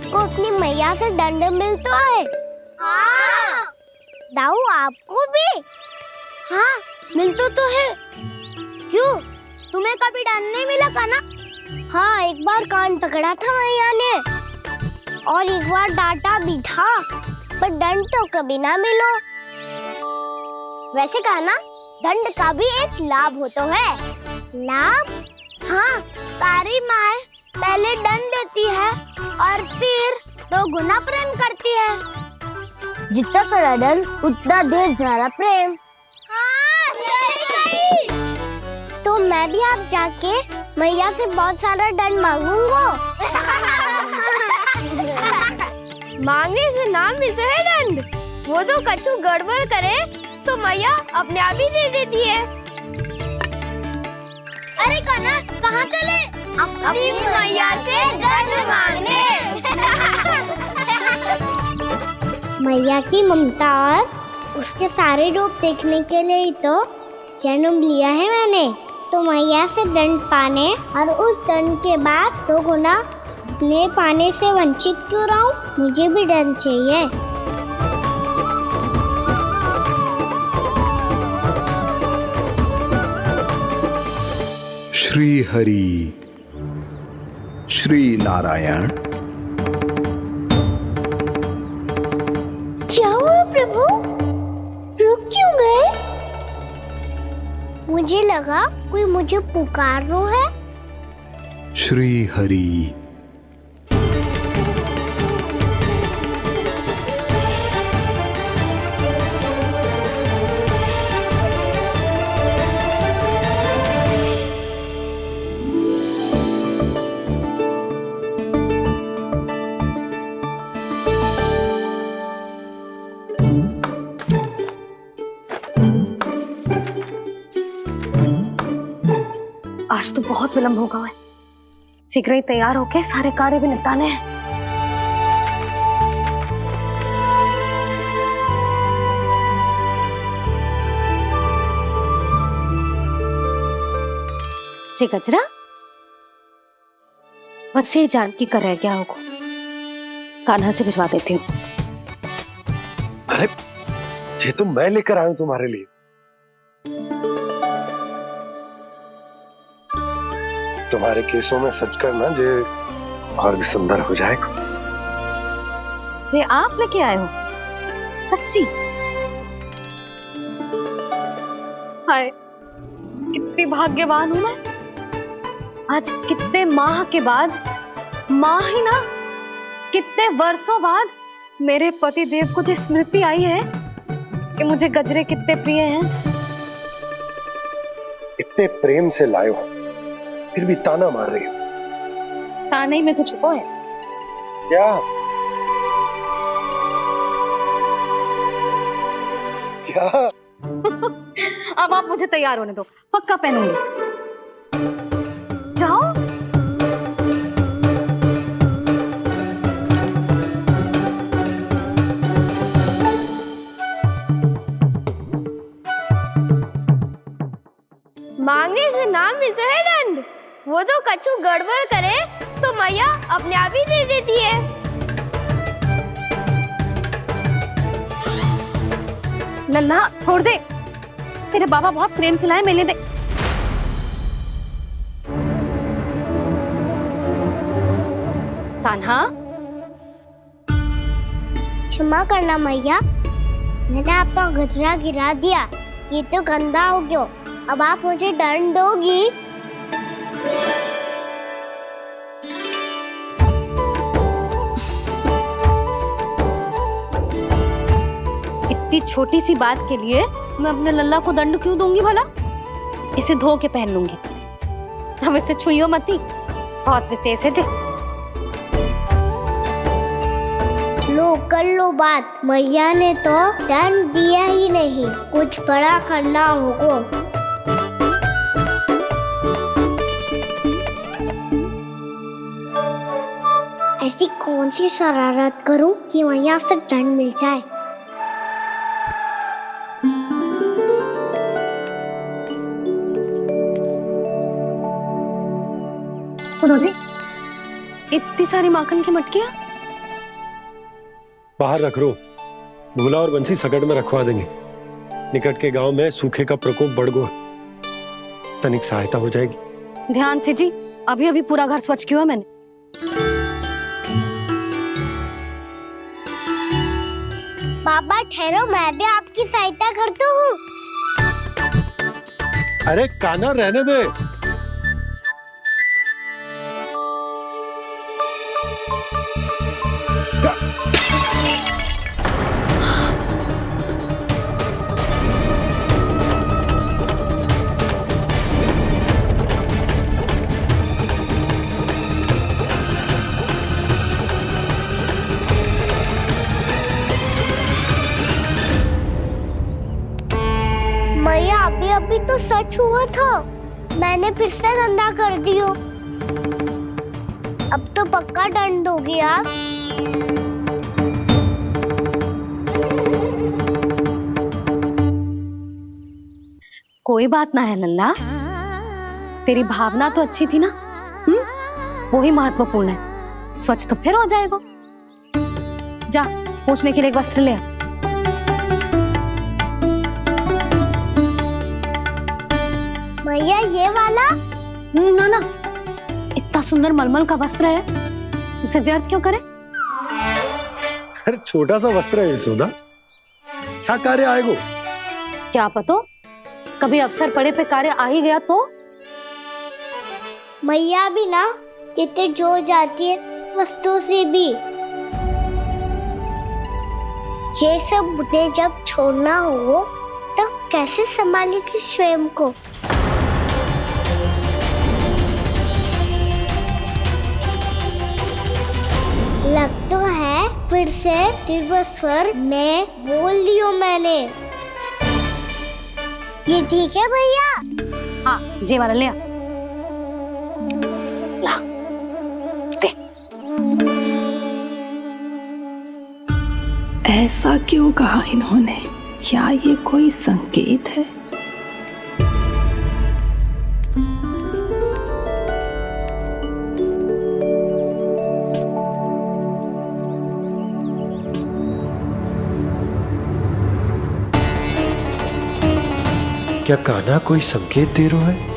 आपको अपनी मैया से दंड मिल तो है? हाँ। दाऊ आपको भी? हाँ मिल तो है। क्यों, तुम्हें कभी दंड नहीं मिला का ना? हाँ एक बार कान पकड़ा था मैया ने और एक बार डांटा भी था, पर दंड तो कभी ना मिलो। वैसे कहा ना, दंड का भी एक लाभ हो तो है। लाभ? हाँ, सारी माँ पहले दंड देती है और फिर 2 गुना प्रेम करती है। जितना बड़ा दंड उतना देर ज्यादा प्रेम। हाँ, सही। तो मैं भी आप जाके मैया से बहुत सारा दंड मांगूंगा। मांगने से नाम मिलता है दंड। वो तो कछु गड़बड़ करे तो मैया अपने आप ही दे देती है। अरे कना, कहाँ चले? अपनी मैया से दंड मांगने। मैया की ममता और उसके सारे रूप देखने के लिए ही तो जन्म लिया है मैंने। तो मैया से दंड पाने और उस दंड के बाद 2 गुना स्नेह पाने से वंचित क्यों रहूं? मुझे भी दंड चाहिए। श्री हरि, श्री नारायण। क्या हुआ प्रभु, रुक क्यों गए? मुझे लगा कोई मुझे पुकार रहा है। श्री हरि। आज तो बहुत विलंब होगा है। शीघ्र ही तैयार होके सारे कार्य भी निपटाने हैं। जी गजरा, बस ये जानकी कर रह गया होगा, कान्हा से भिजवा देती हूँ। अरे ये तो मैं लेकर आया हूं तुम्हारे लिए। तुम्हारे केसों में सच करना जे और भी सुंदर हो जाएगा। जे आप लेके आए हो? सच्ची? हाय, कितनी भाग्यवान हूं मैं। आज कितने माह के बाद, माह ही ना, कितने वर्षों बाद मेरे पति देव को जो स्मृति आई है कि मुझे गजरे कितने प्रिय हैं। इतने प्रेम से लाए हो, फिर भी ताना मार रही हो। ताने ही में कुछ छुपो है क्या? क्या? अब आप मुझे तैयार होने दो, पक्का पहनूंगी। जाओ। मांगने से नाम मिलता है दंड। वो तो कछु गड़बड़ करे तो मैया अपने आप ही दे देती है। लल्ला छोड़ दे, तेरे बाबा बहुत प्रेम से लाए, मिलने दे। कान्हा, क्षमा करना मैया, मैंने आपका गजरा गिरा दिया। ये तो गंदा हो गया। अब आप मुझे दंड दोगी? इतनी छोटी सी बात के लिए मैं अपने लल्ला को दंड क्यों दूंगी भला? इसे धो के पहन लूंगी। अब इसे छुइयो मती, बहुत विशेष है जी। लो कर लो बात, मैया ने तो दंड दिया ही नहीं, कुछ बड़ा करना होगा। ऐसी कौन सी शरारत करूं कि मैया से दंड मिल जाए? सुनो जी, इतनी सारी माखन की मटकियां बाहर रख रो, भूला और बंसी सकट में रखवा देंगे। निकट के गांव में सूखे का प्रकोप बढ़ गो, तनिक सहायता हो जाएगी। ध्यान से जी, अभी अभी पूरा घर स्वच्छ किया मैंने। पापा ठहरो, मैं भी आपकी सहायता करता हूँ। अरे कान्हा रहने दे। मैया अभी अभी तो सच हुआ था, मैंने फिर से गंदा कर दियो। अब तो पक्का दंड हो गया। कोई बात ना है लल्ला, तेरी भावना तो अच्छी थी ना, वो ही महत्वपूर्ण है। स्वच्छ तो फिर हो जाएगा। जा पोंछने के लिए एक वस्त्र ले आ। मैया ये वाला? ना ना, इतना सुंदर मलमल का वस्त्र है, उसे व्यर्थ क्यों करे? अरे छोटा सा वस्त्र है यशोदा, क्या कार्य आएगो? क्या पता, कभी अवसर पड़े पे कार्य आ ही गया तो। मैया भी ना कितने जो जाती है वस्तुओं से भी। ये सब मुझे जब छोड़ना हो तो कैसे संभालेगी स्वयं को? लग तो है फिर से तिरस्वर में बोल दियो मैंने। ये ठीक है भैया? हाँ, जे वाला ले आ। ला, दे। ऐसा क्यों कहा इन्होंने? क्या ये कोई संकेत है? क्या कान्हा कोई संकेत दे रहा है?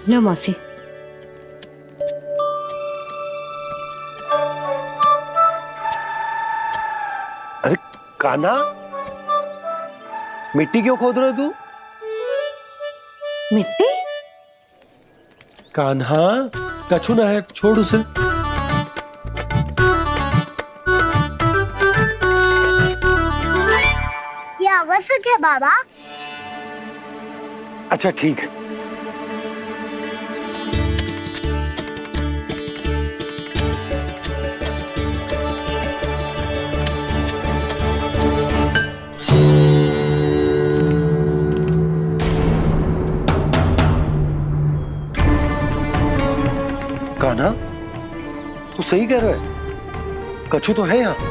लो मौसी। अरे कान्हा, मिट्टी क्यों खोद रहे तू? मिट्टी? कान्हा, कछु ना है, छोड़ उसे। ये आवश्यक है बाबा। अच्छा ठीक है। कान्हा, तू सही कह रहा है, कछु तो है यहाँ।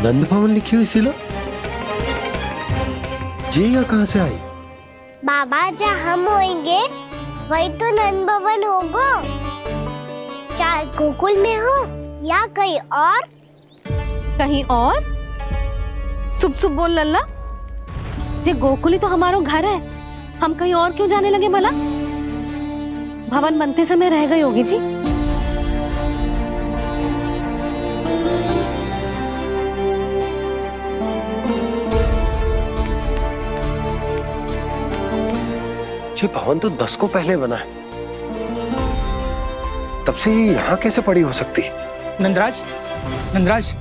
नंद भवन लिखी हुई सिला, जी या कहां से आई? बाबा जहाँ हम होंगे वही तो नंद भवन होगा। चाहे गोकुल में हो या कहीं और। कहीं और? सुब सुब बोल लल्ला, जे गोकुली तो हमारो घर है, हम कहीं और क्यों जाने लगे भला? भवन बनते समय रह गई होगी जी। ये भवन तो 10 को पहले बना है, तब से ये यहाँ कैसे पड़ी हो सकती? नंदराज, नंदराज,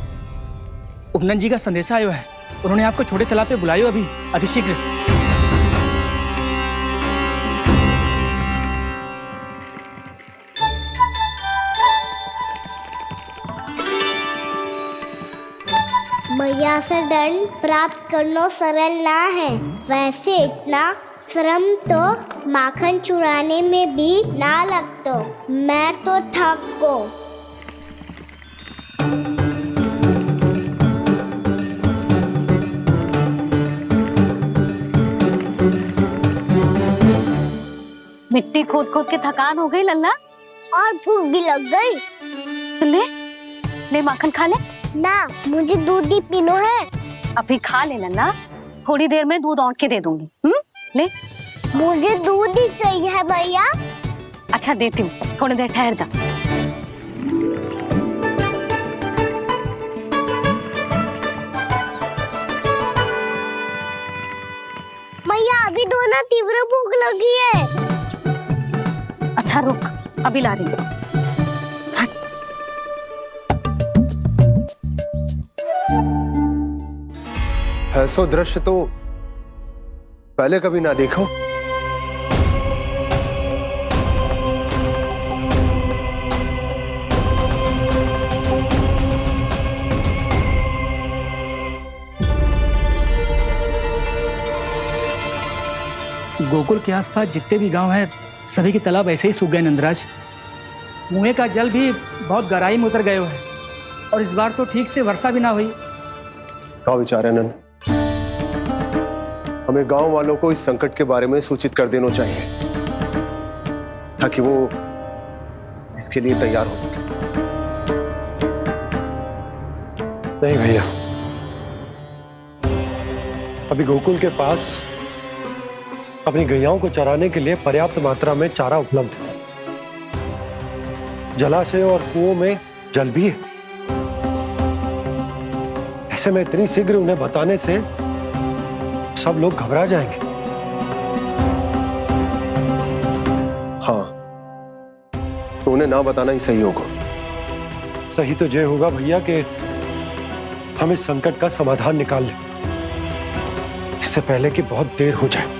उपनंद जी का संदेशा आयो है। उन्होंने आपको छोटे तालाब पे बुलायो अभी अतिशीघ्र। मैया से दंड प्राप्त करना सरल ना है। वैसे इतना श्रम तो माखन चुराने में भी ना लगतो। मैं तो थक गो। मिट्टी खोद खोद के थकान हो गई लल्ला, और भूख भी लग गई। तो ले माखन खा ले। ना, मुझे दूध ही पीनो है। अभी खा ले लल्ला, थोड़ी देर में दूध औंट के दे दूंगी। ले। मुझे दूध ही चाहिए है भैया। अच्छा देती हूँ, थोड़ी देर ठहर जा। मैया अभी दोनों तीव्र भूख लगी है। अच्छा रुक, अभी ला रही हूँ। ऐसा दृश्य तो पहले कभी ना देखो। गोकुल के आसपास जितने भी गांव हैं, सभी के तालाब ऐसे ही सूख गए नंदराज। कुएं का जल भी बहुत गहराई में उतर गयो है, और इस बार तो ठीक से वर्षा भी ना हुई। क्या विचार है नंद? हमें गांव वालों को इस संकट के बारे में सूचित कर देना चाहिए, ताकि वो इसके लिए तैयार हो सके। नहीं भैया, अभी गोकुल के पास अपनी गैयाओं को चराने के लिए पर्याप्त मात्रा में चारा उपलब्ध है। जलाशय और कुओं में जल भी है। ऐसे में इतनी शीघ्र उन्हें बताने से सब लोग घबरा जाएंगे। हाँ, तो उन्हें ना बताना ही सही होगा। सही तो ये होगा भैया कि हम इस संकट का समाधान निकाल लें, इससे पहले कि बहुत देर हो जाए।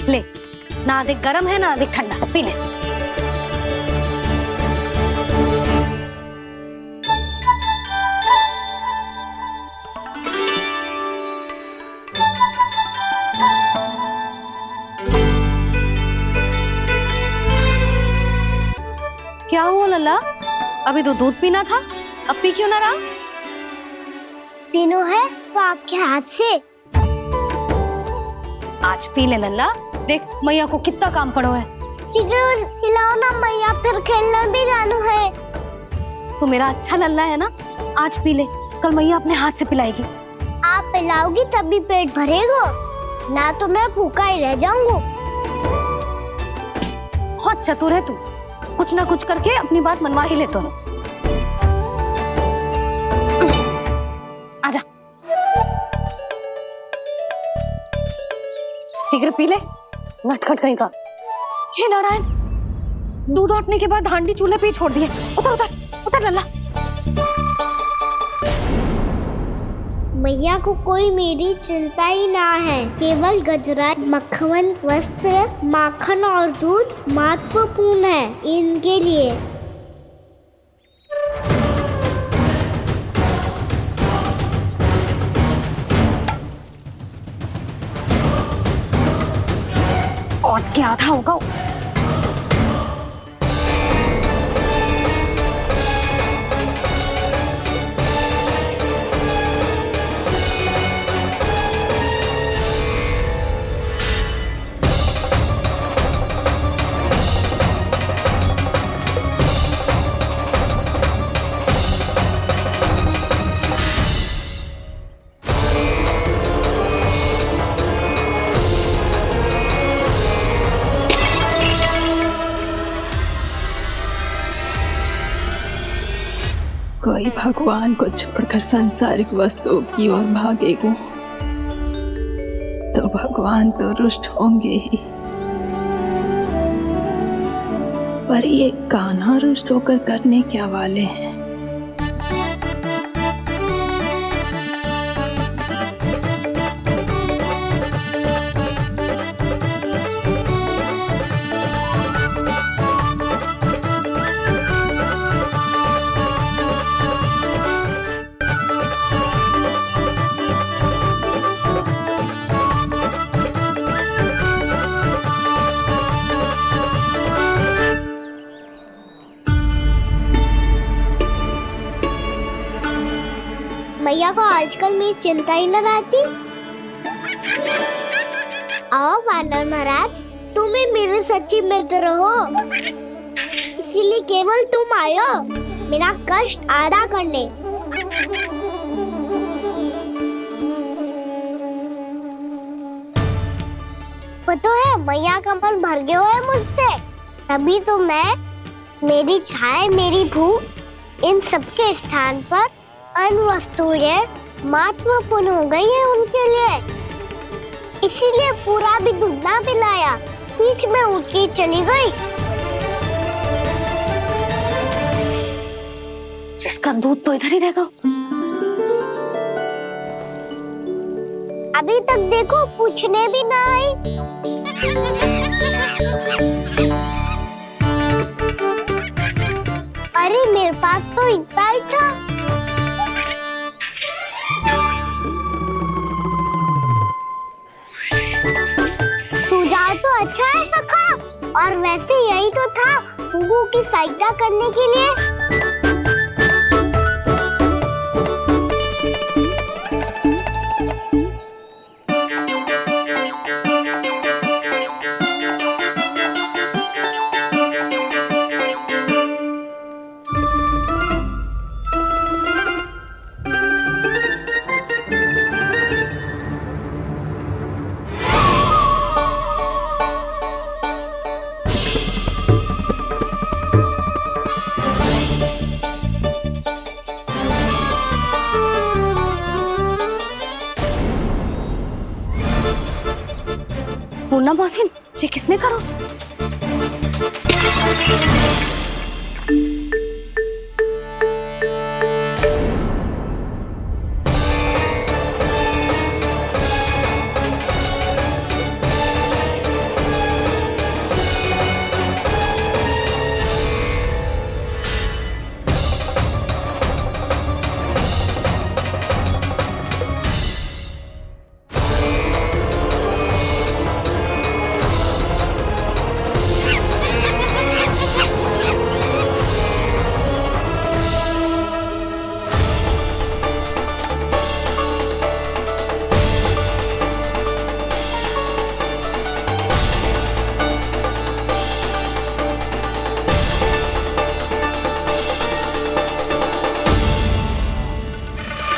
ले, ना अधिक गर्म है ना अधिक ठंडा, पी ले। क्या हुआ लल्ला? अभी तो दूध पीना था, अब पी क्यों ना रहा? पीनो है तो आपके हाथ से। आज पी ले लल्ला, देख मैया को कितना काम पड़ो है। शीघ्र खिलाओ ना मैया, फिर खेलने भी जानो है। तू मेरा अच्छा लल्ला है ना, आज पी ले, कल मैया अपने हाथ से पिलाएगी। आप पिलाओगी तभी पेट भरेगा, ना तो मैं भूखा ही रह जाऊंगा। बहुत चतुर है तू, कुछ ना कुछ करके अपनी बात मनवा ही लेता है। आजा, शीघ्र पी ले, नटखट कहीं का। हे नारायण, दूध औटने के बाद हांडी चूल्हे पे ही छोड़ दिए। उतर उतर उतर लल्ला। मैया को कोई मेरी चिंता ही ना है। केवल गजरा, मक्खन, वस्त्र, माखन और दूध महत्वपूर्ण है इनके लिए। और क्या था होगा। कोई भगवान को छोड़कर सांसारिक वस्तुओं की ओर भागेगा तो भगवान तो रुष्ट होंगे ही, पर ये कान्हा रुष्ट होकर करने क्या वाले हैं? मैया को आजकल मेरी चिंता ही न रहती। आओ वानर महाराज, तुम ही मेरे सच्ची मित्र हो, इसीलिए केवल तुम आयो मेरा कष्ट आधा करने। पता है मैया का मन भर गया है मुझसे, तभी तो मैं, मेरी छाया, मेरी भूख, इन सबके स्थान पर अन्य वस्तुएं महत्वपूर्ण हो गई है उनके लिए। इसीलिए पूरा भी दूध ना पिलाया, बीच में उठ के चली गई। जिसका दूध तो इधर ही रहेगा। अभी तक देखो पूछने भी ना आई। अरे मेरे पास तो इतना ही था। सुझाव तो अच्छा है सखा, और वैसे यही तो था हुगू की सहायता करने के लिए। पूर्णा मौसी, ये किसने करो?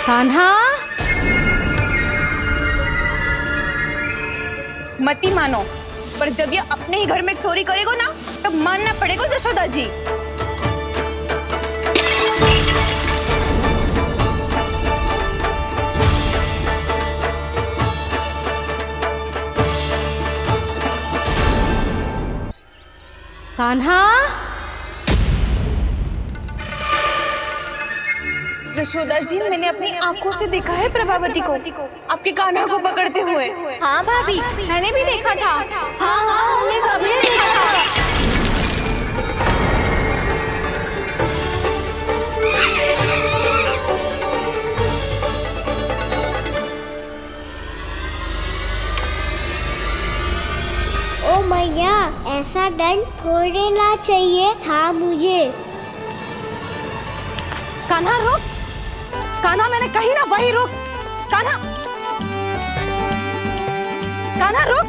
कान्हा, मती मानो, पर जब ये अपने ही घर में चोरी करेगा ना, तब मानना पड़ेगा जशोदा जी। कान्हा, जशोदा जी, मैंने अपनी आंखों से देखा है प्रभावती को आपके कान्हा को पकड़ते हुए। हाँ भाभी, मैंने भी देखा था। हाँ हाँ, हमने सभी ने देखा था। ओ मैया, ऐसा दंड थोड़े ना चाहिए था मुझे। कान्हा रुक, कान्हा, मैंने कही ना वही रुक। कान्हा, कान्हा रुक।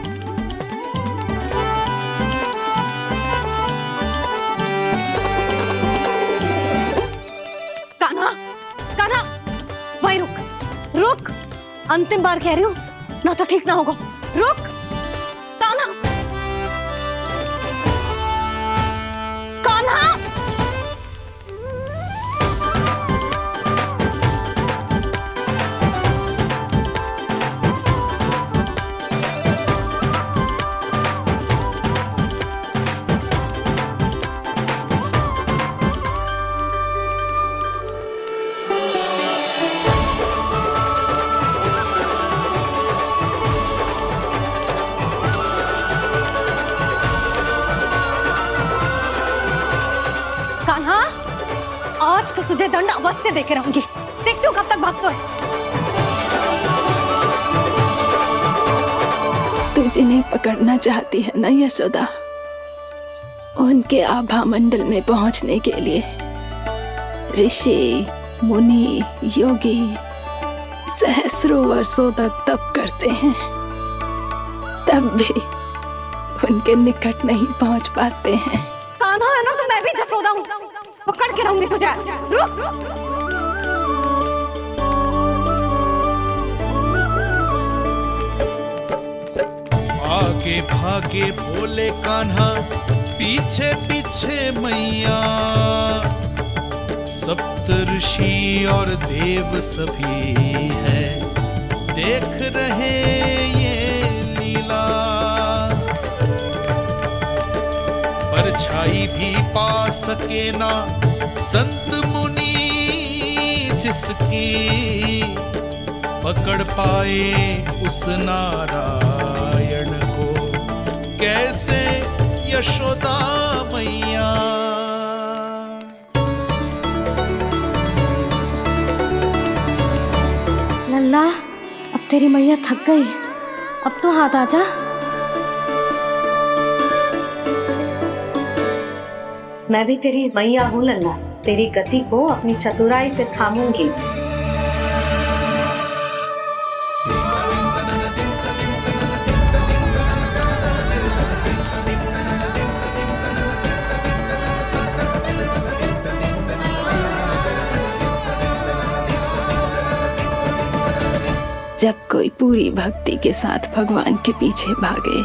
कान्हा, कान्हा, वही रुक, रुक। अंतिम बार कह रही हूँ, ना तो ठीक ना होगा। रुक कान्हा, कान्हा। आज तो तुझे दंड अवश्य देके रहूंगी। देखती हूँ कब तक भागते हो। तू जिन्हें पकड़ना चाहती है ना यशोदा, उनके आभा मंडल में पहुंचने के लिए ऋषि, मुनि, योगी सहस्रों वर्षों तक तप करते हैं, तब भी उनके निकट नहीं पहुंच पाते हैं। कान्हा है ना, तो मैं भी जसोदा हूँ, पकड़ के रहूंगी तुझे। रुक। आगे भागे बोले कान्हा, पीछे पीछे मैया, सप्तऋषि और देव सभी हैं, देख रहे ये लीला। परछाई भी पा सके ना संत मुनि जिसकी, पकड़ पाए उस नारायण को कैसे यशोदा मैया। लल्ला, अब तेरी मैया थक गई, अब तो हाथ आजा। मैं भी तेरी मैया हूँ लल्ला, तेरी गति को अपनी चतुराई से थामूंगी। जब कोई पूरी भक्ति के साथ भगवान के पीछे भागे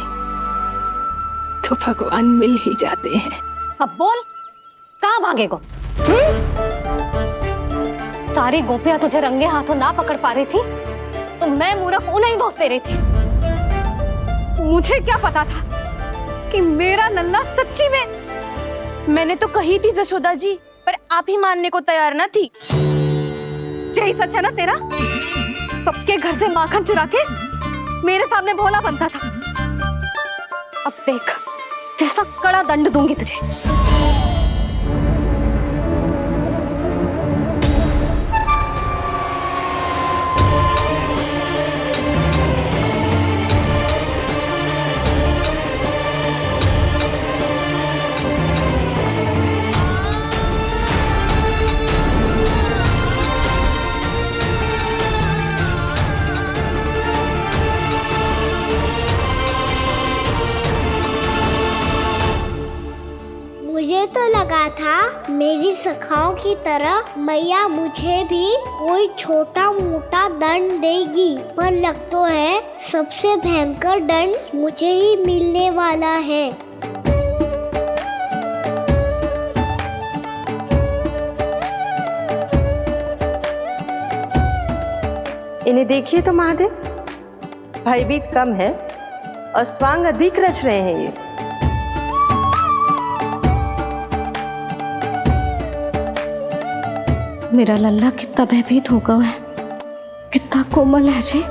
तो भगवान मिल ही जाते हैं। अब बोल, कहाँ भागेगो? सारी गोपियां तुझे रंगे हाथों ना पकड़ पा रही थी तो मैं मूर्ख उन्हें ही दोष दे रही थी। मुझे क्या पता था कि मेरा लल्ला सच्ची में। मैंने तो कही थी जसोदा जी, पर आप ही मानने को तैयार ना थी। यही सच है ना तेरा? सबके घर से माखन चुरा के मेरे सामने भोला बनता था। अब देख कैसा कड़ा दंड दूंगी तुझे। मुझे तो लगा था मेरी सखाओं की तरह मैया मुझे भी कोई छोटा मोटा दंड देगी, पर लग तो है सबसे भयंकर दंड मुझे ही मिलने वाला है। इन्हें देखिए तो महादेव, भयभीत कम है और स्वांग अधिक रच रहे हैं ये। मेरा लल्ला कितना भयभीत होगा है, कितना कोमल है जी।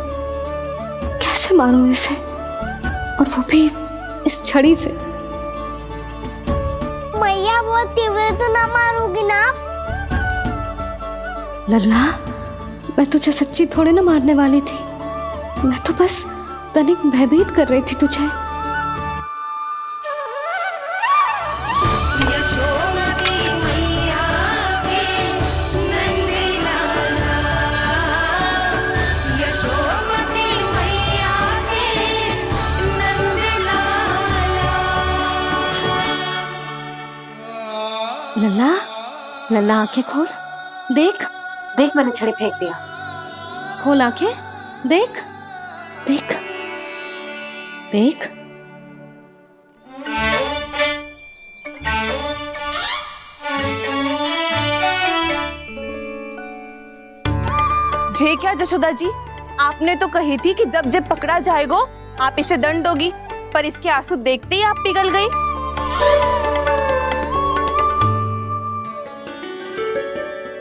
कैसे मारूं इसे, और वो भी इस छड़ी से। मैया बहुत तीव्र तो ना मारोगी ना? लल्ला, मैं तुझे सच्ची थोड़े ना मारने वाली थी, मैं तो बस तनिक भयभीत कर रही थी तुझे। लल्ला, लल्ला आंखें खोल, देख देख मैंने छड़ी फेंक दिया। खोल आंखें, देख देख देख। जे क्या जसोदा जी, आपने तो कही थी कि जब जब पकड़ा जाएगा आप इसे दंड दोगी, पर इसके आंसू देखते ही आप पिघल गई।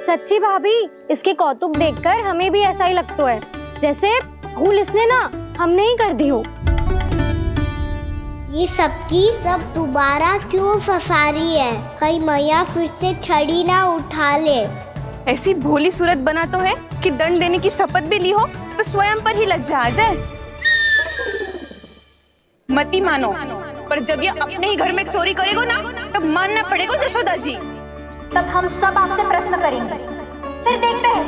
सच्ची भाभी, इसके कौतुक देखकर हमें भी ऐसा ही लगता है जैसे भूल इसने ना हमने ही कर दी हो। ये सबकी सब दोबारा क्यों फंसा रही है? कहीं मैया फिर से छड़ी ना उठा ले। ऐसी भोली सूरत बना तो है कि दंड देने की शपथ भी ली हो तो स्वयं पर ही लज्जा आ जाए। मती मानो, पर जब ये अपने ही घर में चोरी करेगो ना तब मानना पड़ेगा जशोदा जी। तब हम सब आपसे प्रश्न करेंगे, फिर देखते हैं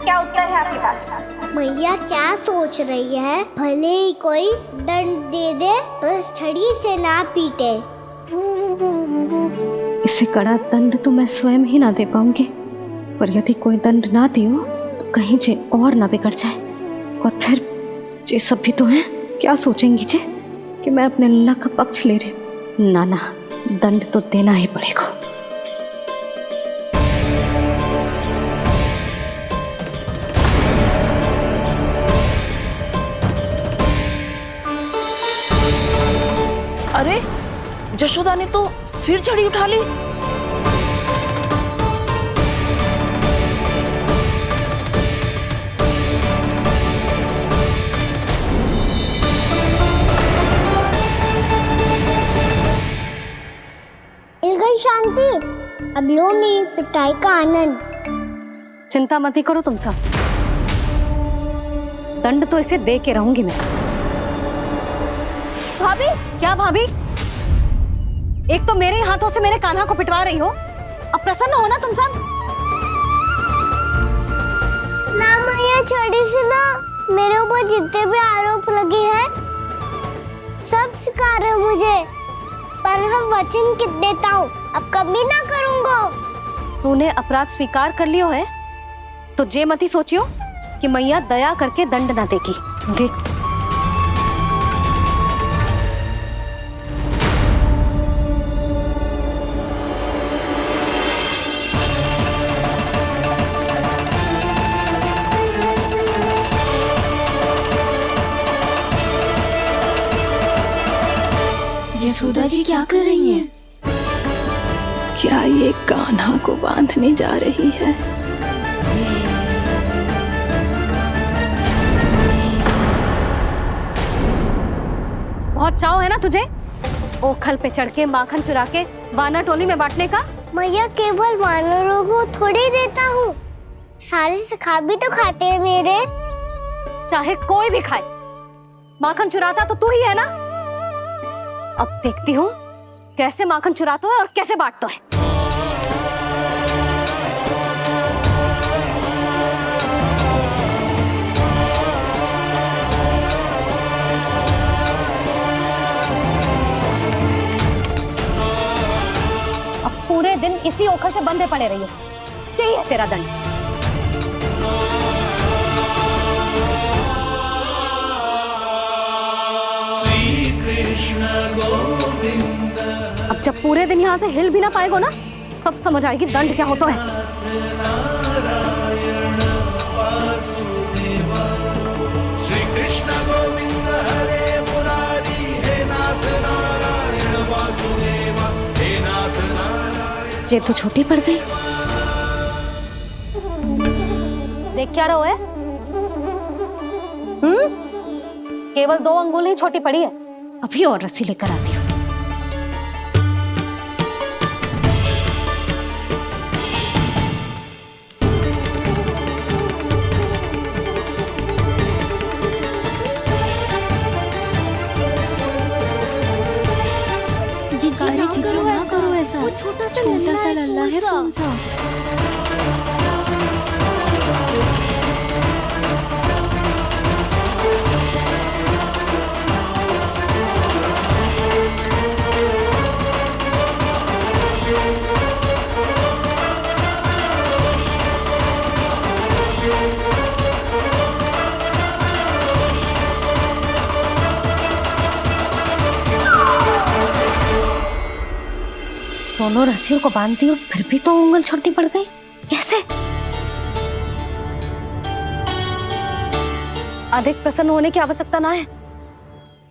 क्या उत्तर है आपके पास। मैया क्या सोच रही है? भले ही कोई दंड दे दे, बस छड़ी से ना पीटे। इसे कड़ा दंड तो मैं स्वयं ही ना दे पाऊंगी, पर यदि कोई दंड ना दियो तो कहीं जे और ना बिगड़ जाए, और फिर जे सब भी तो हैं, क्या सोचेंगी जे कि मैं अपने लल्ला का पक्ष ले रही हूँ। ना ना, दंड तो देना ही पड़ेगा। अरे जशोदा ने तो फिर छड़ी उठा ली। मिल गई शांति, अब लो मेरी पिटाई का आनंद। चिंता मत ही करो तुम सब, दंड तो इसे दे के रहूंगी मैं। भाभी? क्या भाभी? एक तो मेरे हाथों से मेरे कान्हा को पिटवा रही हो, अब प्रसन्न हो ना तुम सब? ना मैया, छड़ी से ना मेरे ऊपर जितने भी आरोप लगे हैं सब स्वीकार है मुझे, पर मैं वचन देता हूँ अब कभी ना करूँगा। तूने अपराध स्वीकार कर लियो है तो जे मत ही सोचियो कि मैया दया करके दंड ना देगी। देख तू। यशोदा जी क्या कर रही हैं? क्या ये कान्हा को बांधने जा रही है? बहुत चाव है ना तुझे ओखल पे चढ़ के माखन चुरा के वानर टोली में बांटने का? मैया, केवल वानरों को थोड़ी देता हूँ, सारे सखा भी तो खाते हैं मेरे। चाहे कोई भी खाए, माखन चुराता तो तू ही है ना। अब देखती हूँ कैसे माखन चुराता है और कैसे बांटता है। अब पूरे दिन इसी ओखल से बंधे पड़े रहिए, चाहिए तेरा दंड। अब जब पूरे दिन यहाँ से हिल भी ना पाएगो ना, तब समझ आएगी दंड क्या होता है। श्री कृष्ण गोविंद हरे मुरारी, हे नाथ नारायण वासुदेवा, हे नाथ नारायण। जे तो छोटी पड़ गई। देख क्या रहो है? केवल 2 अंगुल ही छोटी पड़ी है, अभी और रस्सी लेकर आती हूँ। जीजू ना करो ऐसा, छोटा सा लल्ला है कौन सा। दोनों रस्सियों को बांधती हूँ, फिर भी तो उंगल छोटी पड़ गई। कैसे? अधिक प्रसन्न होने की आवश्यकता ना है,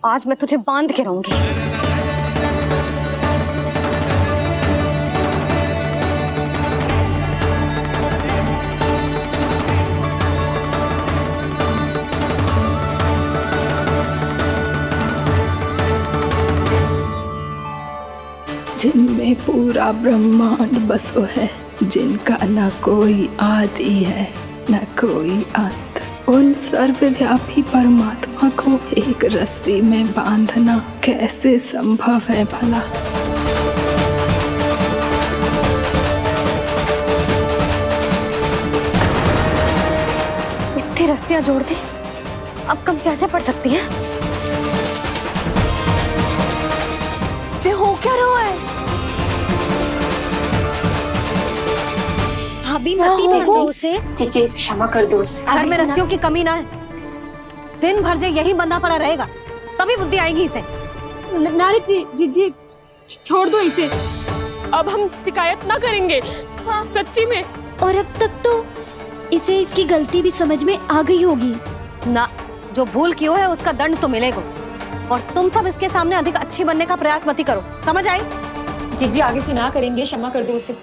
आज मैं तुझे बांध के रहूंगी। जिनमें पूरा ब्रह्मांड बसो है, जिनका न कोई आदि है न कोई अंत, उन सर्वव्यापी परमात्मा को एक रस्सी में बांधना कैसे संभव है भला? इतनी रस्सियां जोड़ दी, अब कम कैसे पड़ सकती हैं? जे हो क्या रहा है? भाभी मती जानो से जीजी क्षमा कर दो उसे। घर में रस्सियों की कमी ना है। दिन भर जो यही बंधा पड़ा रहेगा तभी बुद्धि आएगी इसे। नारी जी जीजी छोड़ दो इसे, अब हम शिकायत ना करेंगे। सच्ची में। और अब तक तो इसे इसकी गलती भी समझ में आ गई होगी ना। जो भूल की है उसका दंड तो मिलेगा, और तुम सब इसके सामने अधिक अच्छी बनने का प्रयास मत ही करो, समझ आई? जीजी आगे से ना करेंगे, क्षमा कर दो उसे।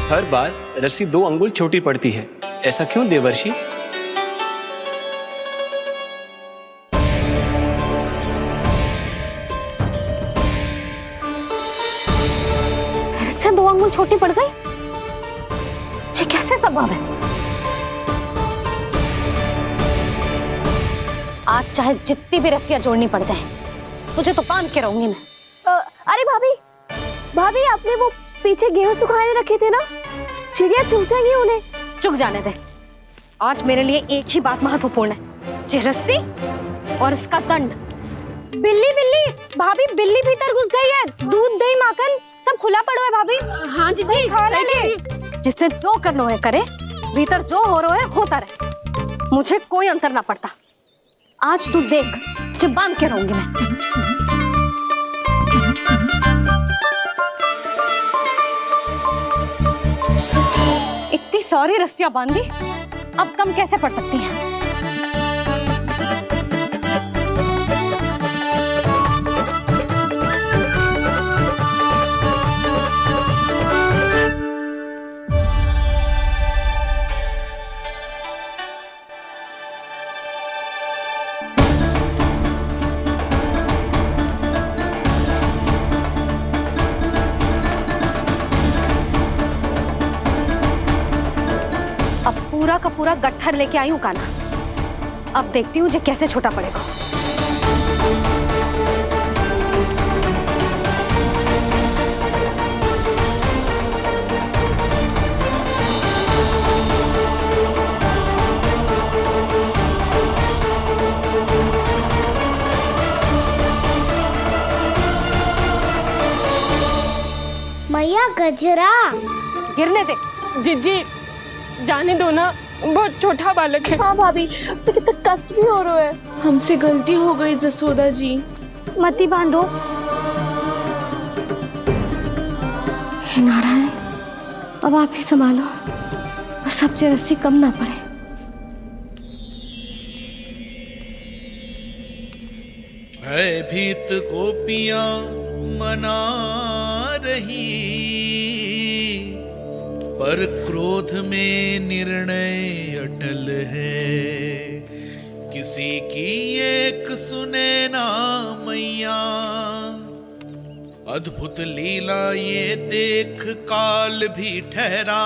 हर बार रस्सी 2 अंगुल छोटी पड़ती है, ऐसा क्यों देवर्षि? फिर से 2 अंगुल छोटी पड़ गई? ये कैसे संभव है? आज चाहे जितनी भी रस्सियां जोड़नी पड़ जाए, तुझे तो बांध के रहूंगी मैं। अरे भाभी आपने वो पीछे गेहूं सुखाने रखे थे ना, चिड़िया चुग जाएंगी उन्हें। चुग जाने दे। आज मेरे लिए एक ही बात महत्वपूर्ण है, ये रस्सी और इसका दंड। बिल्ली भाभी, बिल्ली भीतर घुस गई है। दूध दही माखन सब खुला पड़ा है भाभी। हाँ जीजी सही कह रही है। जिससे जो करना है करे, भीतर जो हो रहा है होता रहे, मुझे कोई अंतर ना पड़ता। आज तू देख, तुझे बांध के रहूंगी मैं। इतनी सारी रस्सियां बांधी, अब कम कैसे पड़ सकती हैं? पूरा का पूरा गट्ठर लेके आई हूं काना। अब देखती हूँ जे कैसे छोटा पड़ेगा। मैया गजरा गिरने दे। जीजी जाने दो ना, बहुत छोटा बालक है। हाँ भाभी, उसे कितना कष्ट भी हो रहा है। हमसे गलती हो गई जसोदा जी। मती बांधो। हे नारायण, अब आप ही संभालो, बस अब जे रस्सी कम ना पड़े। भयभीत गोपियां मना रही, पर क्रोध में निर्णय अटल है। किसी की एक सुने ना मैया, अद्भुत लीला ये देख काल भी ठहरा।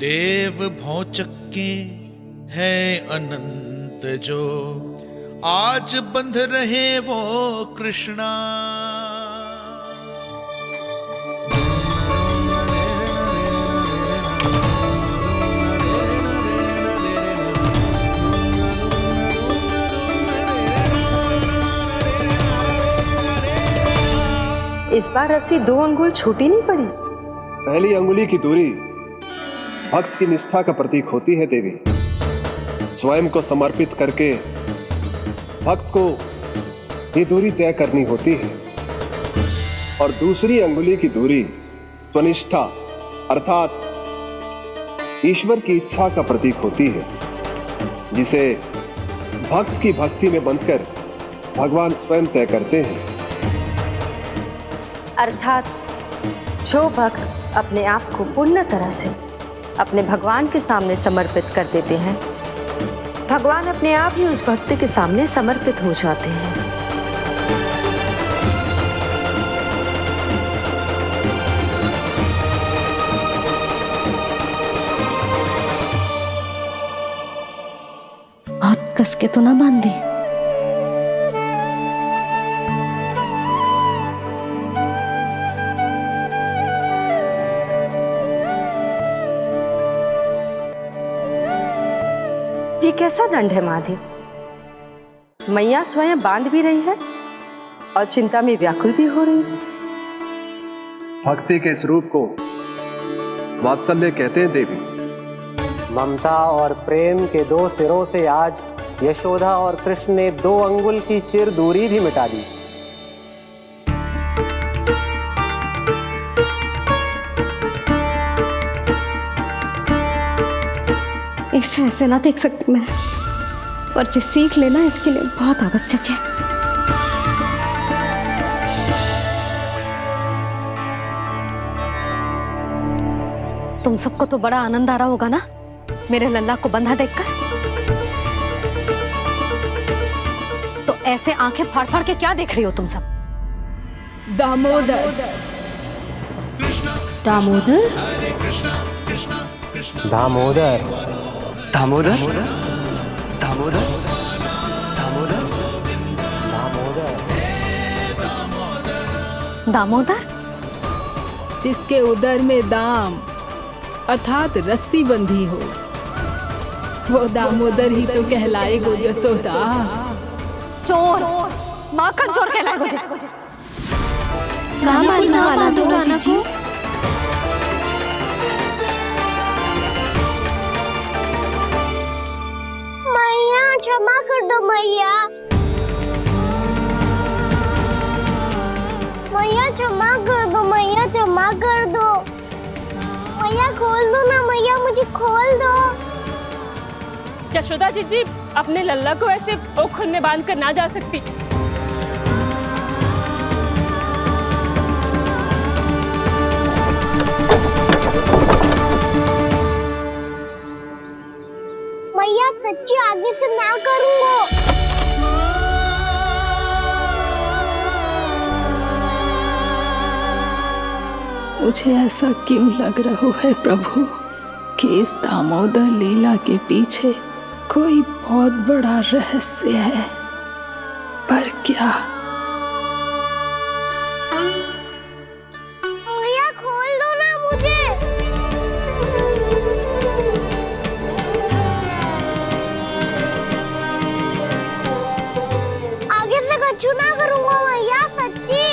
देव भौचक्के है अनंत जो, आज बंध रहे वो कृष्णा। इस बार रस्सी 2 अंगुल छोटी नहीं पड़ी। पहली अंगुली की दूरी भक्त की निष्ठा का प्रतीक होती है देवी। स्वयं को समर्पित करके भक्त को ये दूरी तय करनी होती है। और दूसरी अंगुली की दूरी स्वनिष्ठा अर्थात ईश्वर की इच्छा का प्रतीक होती है, जिसे भक्त की भक्ति में बंधकर भगवान स्वयं तय करते हैं। अर्थात जो भक्त अपने आप को पूर्ण तरह से अपने भगवान के सामने समर्पित कर देते हैं, भगवान अपने आप ही उस भक्त के सामने समर्पित हो जाते हैं। कस के तो ना बांधी। ये कैसा दंड है माधी? मैया स्वयं बांध भी रही है और चिंता में व्याकुल भी हो रही है। भक्ति के इस रूप को वात्सल्य कहते हैं देवी। ममता और प्रेम के दो सिरों से आज यशोदा और कृष्ण ने 2 अंगुल की चिर दूरी भी मिटा दी। इसे ऐसे ना देख सकती मैं, पर जो सीख लेना इसके लिए बहुत आवश्यक है। तुम सबको तो बड़ा आनंद आ रहा होगा ना मेरे लल्ला को बंधा देखकर। तो ऐसे आंखें फाड़ फाड़ के क्या देख रही हो तुम सब? दामोदर। दामोदर? दामोदर। दामोदर? दामोदर? दामोदर? जिसके उदर में दाम अर्थात रस्सी बंधी हो, वो दामोदर ही तो कहलाएगो जसोदा। चोर, माखन चोर कहलाएगो जी। मैया क्षमा कर दो मैया। मैया क्षमा कर दो, मैया क्षमा कर दो। मैया खोल दो ना मैया, मुझे खोल दो। जशोदा जी अपने लल्ला को ऐसे ओखल में बांध कर ना जा सकती। मैया सच्ची आगे से ना करूंगा। मुझे ऐसा क्यों लग रहा है प्रभु कि इस दामोदर लीला के पीछे कोई बहुत बड़ा रहस्य है, पर क्या? मैया खोल दो ना मुझे। आगे से कछु ना करूंगा मैया, सच्ची।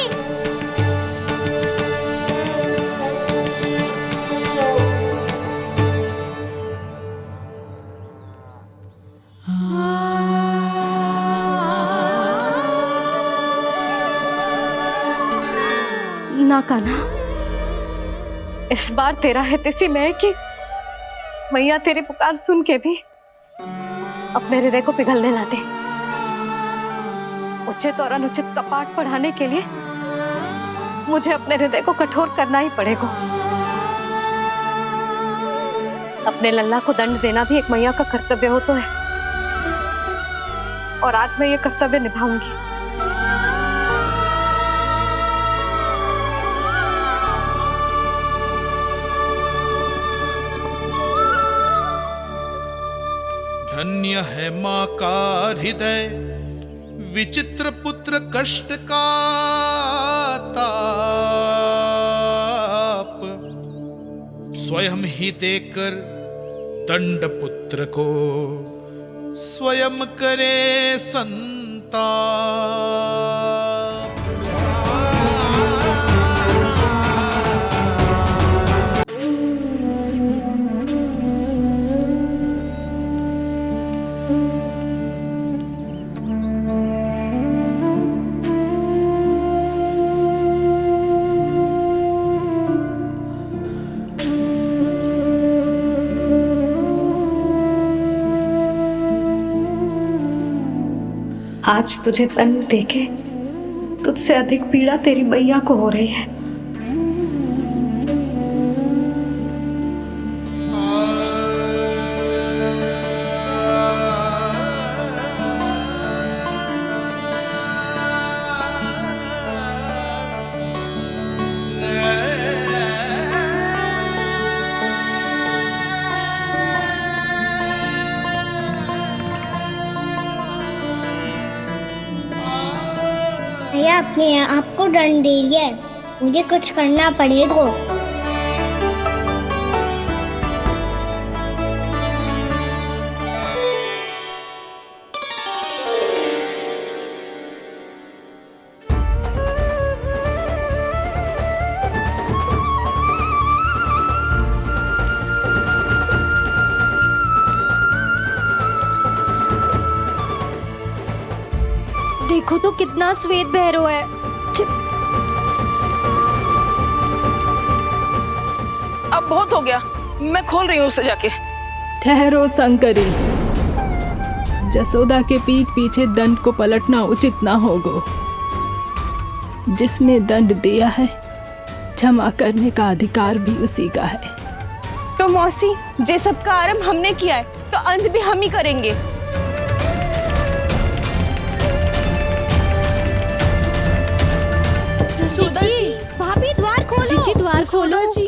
ना कान्हा, इस बार तेरा है तेसी मैं कि मैया तेरी पुकार सुन के भी अपने हृदय को पिघलने ना दे। उचित और अनुचित का पाठ पढ़ाने के लिए मुझे अपने हृदय को कठोर करना ही पड़ेगा। अपने लल्ला को दंड देना भी एक मैया का कर्तव्य हो तो है, और आज मैं ये कर्तव्य निभाऊंगी। धन्य है माँ का हृदय, विचित्र पुत्र कष्ट का ताप, स्वयं ही देकर दंड पुत्र को स्वयं करे संताप। आज तुझे दंड देके तुझसे अधिक पीड़ा तेरी मैया को हो रही है। भैया अपने आप को दंड दे रही है, मुझे कुछ करना पड़ेगा। देखो तो कितना श्वेत भैरव है। अब बहुत हो गया, मैं खोल रही हूँ उसे जाके। ठहरो शंकरी, जसोदा के पीठ पीछे दंड को पलटना उचित ना होगा। जिसने दंड दिया है क्षमा करने का अधिकार भी उसी का है। तो मौसी, जे सब का आरंभ हमने किया है तो अंत भी हम ही करेंगे। जसोदा जी, भाभी द्वार खोलो। जीजी द्वार खोलो। जी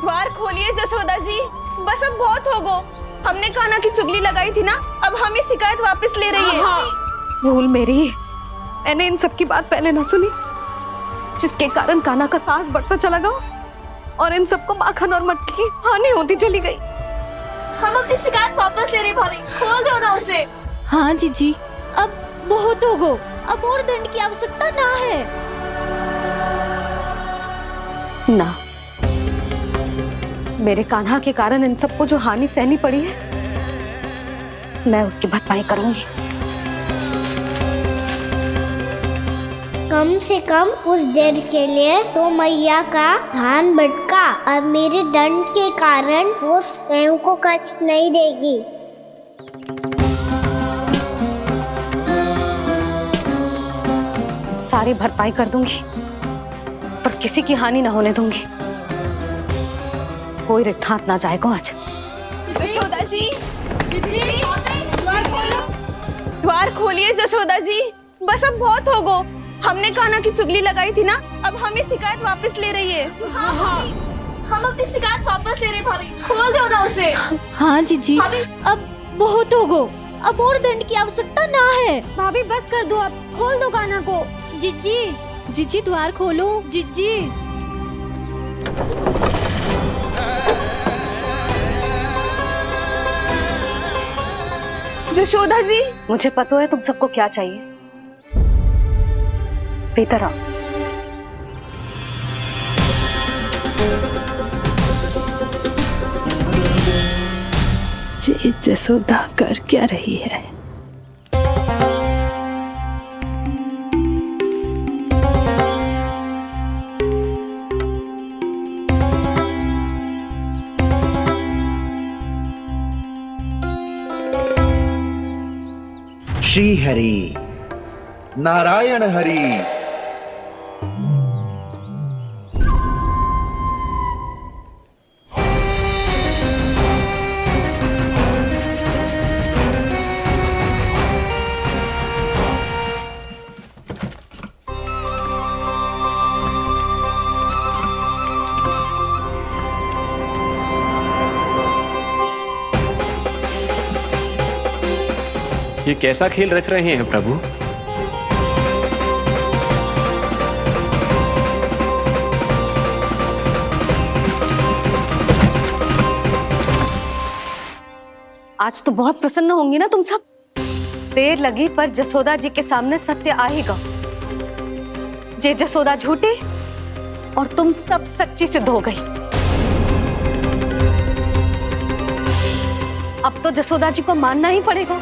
द्वार खोलिए जसोदा जी, बस अब बहुत हो गो। हमने कान्हा की चुगली लगाई थी ना, अब हम ये शिकायत वापस ले रही है। भूल मेरी, मैंने इन सब की बात पहले ना सुनी, जिसके कारण कान्हा का साहस बढ़ता चला गया और इन सबको माखन और मटकी की हानि होती चली गई। हम अपनी शिकायत वापस ले रहे भाभी, खोल दो ना उसे। हाँ जीजी, अब बहुत हो गो, अब और दंड की आवश्यकता ना है। ना, मेरे कान्हा के कारण इन सबको जो हानि सहनी पड़ी है, मैं उसकी भरपाई करूंगी। कम से कम कुछ देर के लिए तो मैया का ध्यान भटका और मेरे दंड के कारण वो स्वयं को कष्ट नहीं देगी। सारी भरपाई कर दूंगी, पर किसी की हानि ना होने दूंगी। कोई रिक्त हाथ ना जाएगा आज। जसोदा जी, द्वार खोलिए जसोदा जी, बस अब बहुत हो गो। हमने कान्हा की चुगली लगाई थी ना, अब हम ये शिकायत वापस ले रही है। हम अपनी शिकायत वापस ले रहे भाभी, खोल दो ना उसे। हाँ जीजी, अब बहुत हो गो, अब और दंड की आवश्यकता ना है। भाभी बस कर दो, अब खोल दो कान्हा को। जीजी द्वार खोलो। जीजी जसोदा जी, मुझे पता है तुम सबको क्या चाहिए। भीतर आओ। जी जसोदा कर क्या रही है? श्री हरि नारायण हरि। ये कैसा खेल रच रहे हैं प्रभु? आज तो बहुत प्रसन्न होंगी ना तुम सब। देर लगी पर जसोदा जी के सामने सत्य आएगा। जे जसोदा झूठी और तुम सब सच्ची सिद्ध हो गई। अब तो जसोदा जी को मानना ही पड़ेगा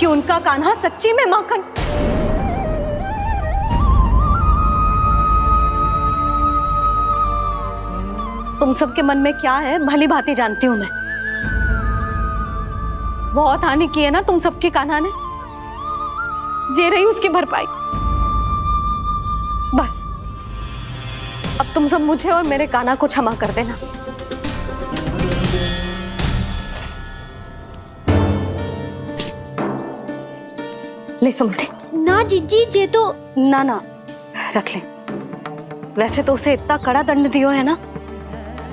कि उनका कान्हा सच्ची में माखन। तुम सबके मन में क्या है भली भांति जानती हूं मैं। बहुत हानि की है ना तुम सबकी कान्हा ने, जे रही उसकी भरपाई। बस अब तुम सब मुझे और मेरे कान्हा को क्षमा कर देना। ले सुमते। ना जीजी, जे तो ना रख ले। वैसे तो उसे इतना कड़ा दंड दियो है ना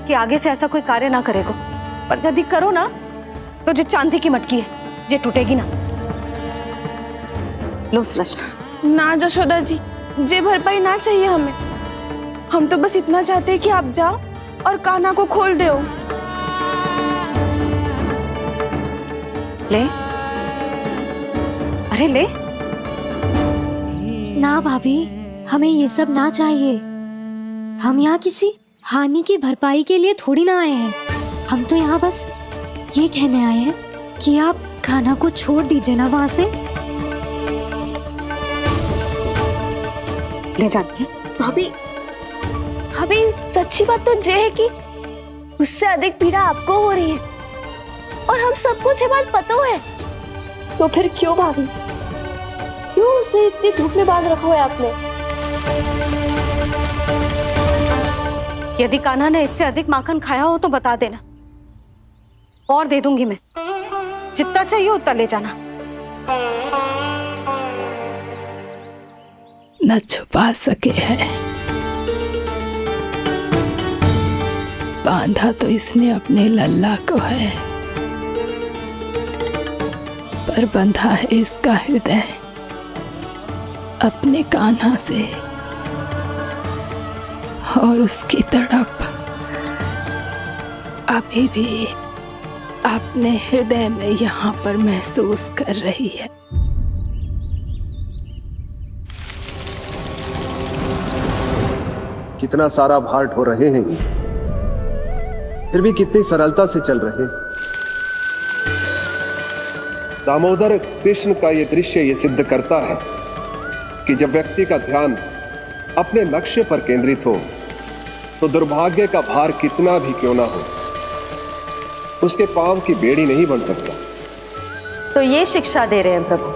कि आगे से ऐसा कोई कार्य ना करेगा। पर यदि करो ना तो जे चांदी की मटकी है जे टूटेगी ना। लो सुलक्षणा। ना यशोदा जी, जे भरपाई ना चाहिए हमें। हम तो बस इतना चाहते हैं कि आप जाओ और कान्हा को खोल दो। ले, अरे ले। ना भाभी, हमें ये सब ना चाहिए। हम यहाँ किसी हानि की भरपाई के लिए थोड़ी ना आए हैं। हम तो यहाँ बस ये कहने आए हैं कि आप कान्हा को छोड़ दीजिए ना वहां से। ले जाती है भाभी। भाभी, सच्ची बात तो ये है कि उससे अधिक पीड़ा आपको हो रही है और हम सबको ये बात पता है। तो फिर क्यों भाभी, क्यों उसे इतनी धूप में बांध रखा है आपने? यदि कान्हा ने इससे अधिक माखन खाया हो तो बता देना, और दे दूंगी मैं। जितना चाहिए उतना ले जाना। न छुपा सके है, बांधा तो इसने अपने लल्ला को है, पर बंधा है इसका हृदय अपने कान्हा से। और उसकी तड़प अभी भी अपने हृदय में यहाँ पर महसूस कर रही है। कितना सारा भार ढो रहे हैं, फिर भी कितनी सरलता से चल रहे हैं। दामोदर कृष्ण का यह दृश्य ये सिद्ध करता है कि जब व्यक्ति का ध्यान अपने लक्ष्य पर केंद्रित हो तो दुर्भाग्य का भार कितना भी क्यों ना हो, उसके पांव की बेड़ी नहीं बन सकता। तो ये शिक्षा दे रहे हैं प्रभु।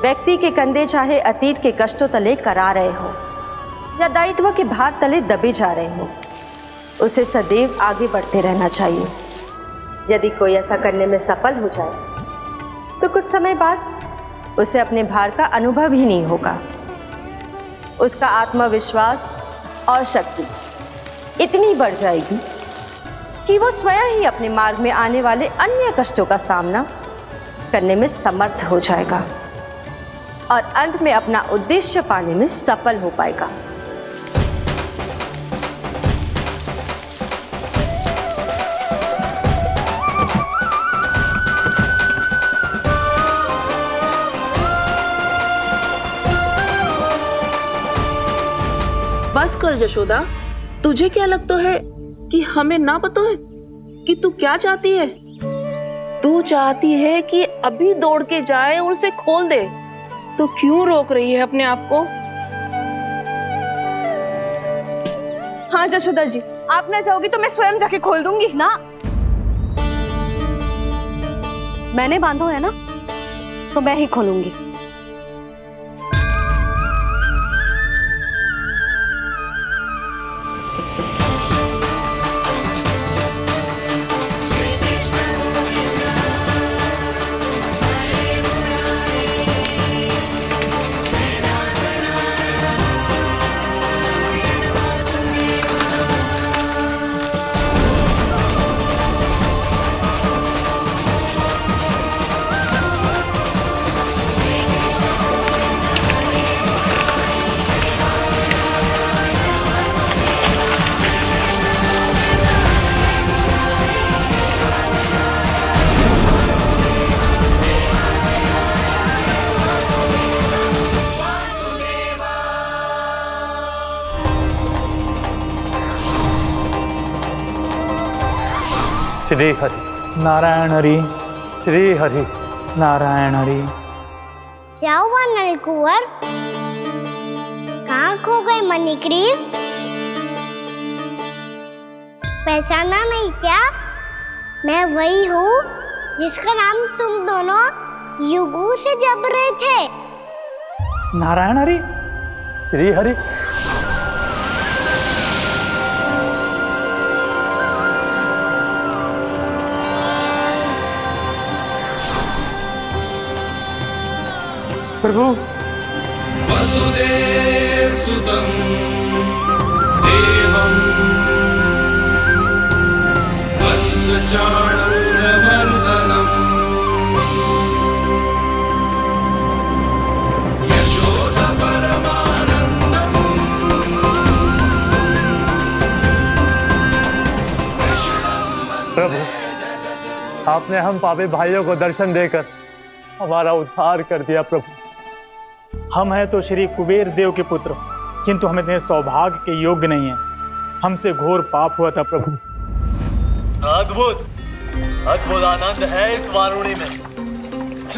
व्यक्ति के कंधे चाहे अतीत के कष्टों तले करा रहे हो या दायित्व के भार तले दबे जा रहे हो, उसे सदैव आगे बढ़ते रहना चाहिए। यदि कोई ऐसा करने में सफल हो जाए तो कुछ समय बाद उसे अपने भार का अनुभव ही नहीं होगा। उसका आत्मविश्वास और शक्ति इतनी बढ़ जाएगी कि वो स्वयं ही अपने मार्ग में आने वाले अन्य कष्टों का सामना करने में समर्थ हो जाएगा और अंत में अपना उद्देश्य पाने में सफल हो पाएगा। बस कर यशोदा, तुझे क्या लगता है कि हमें ना पता है कि तू क्या चाहती है? तू चाहती है कि अभी दौड़ के जाए और उसे खोल दे, तो क्यों रोक रही है अपने आप को? हाँ यशोदा जी, आप ना जाओगी तो मैं स्वयं जाके खोल दूंगी। ना, मैंने बांधो है ना, तो मैं ही खोलूंगी। श्री हरि नारायण हरि, श्री हरि नारायण हरि। क्या हुआ नलकुंवर? कहाँ खो गए मणिग्रीव? पहचाना नहीं क्या? मैं वही हूँ जिसका नाम तुम दोनों युगों से जप रहे थे। नारायण हरि, श्री हरि। प्रभु, वसुदेव सुतं देवं वंश प्रभु, आपने हम पापी भाइयों को दर्शन देकर हमारा उद्धार कर दिया प्रभु। हम हैं तो श्री कुबेर देव के पुत्र, किंतु हम इतने सौभाग्य के योग्य नहीं हैं। हमसे घोर पाप हुआ था प्रभु। अद्भुत अद्भुत आनंद है इस वारुणी में।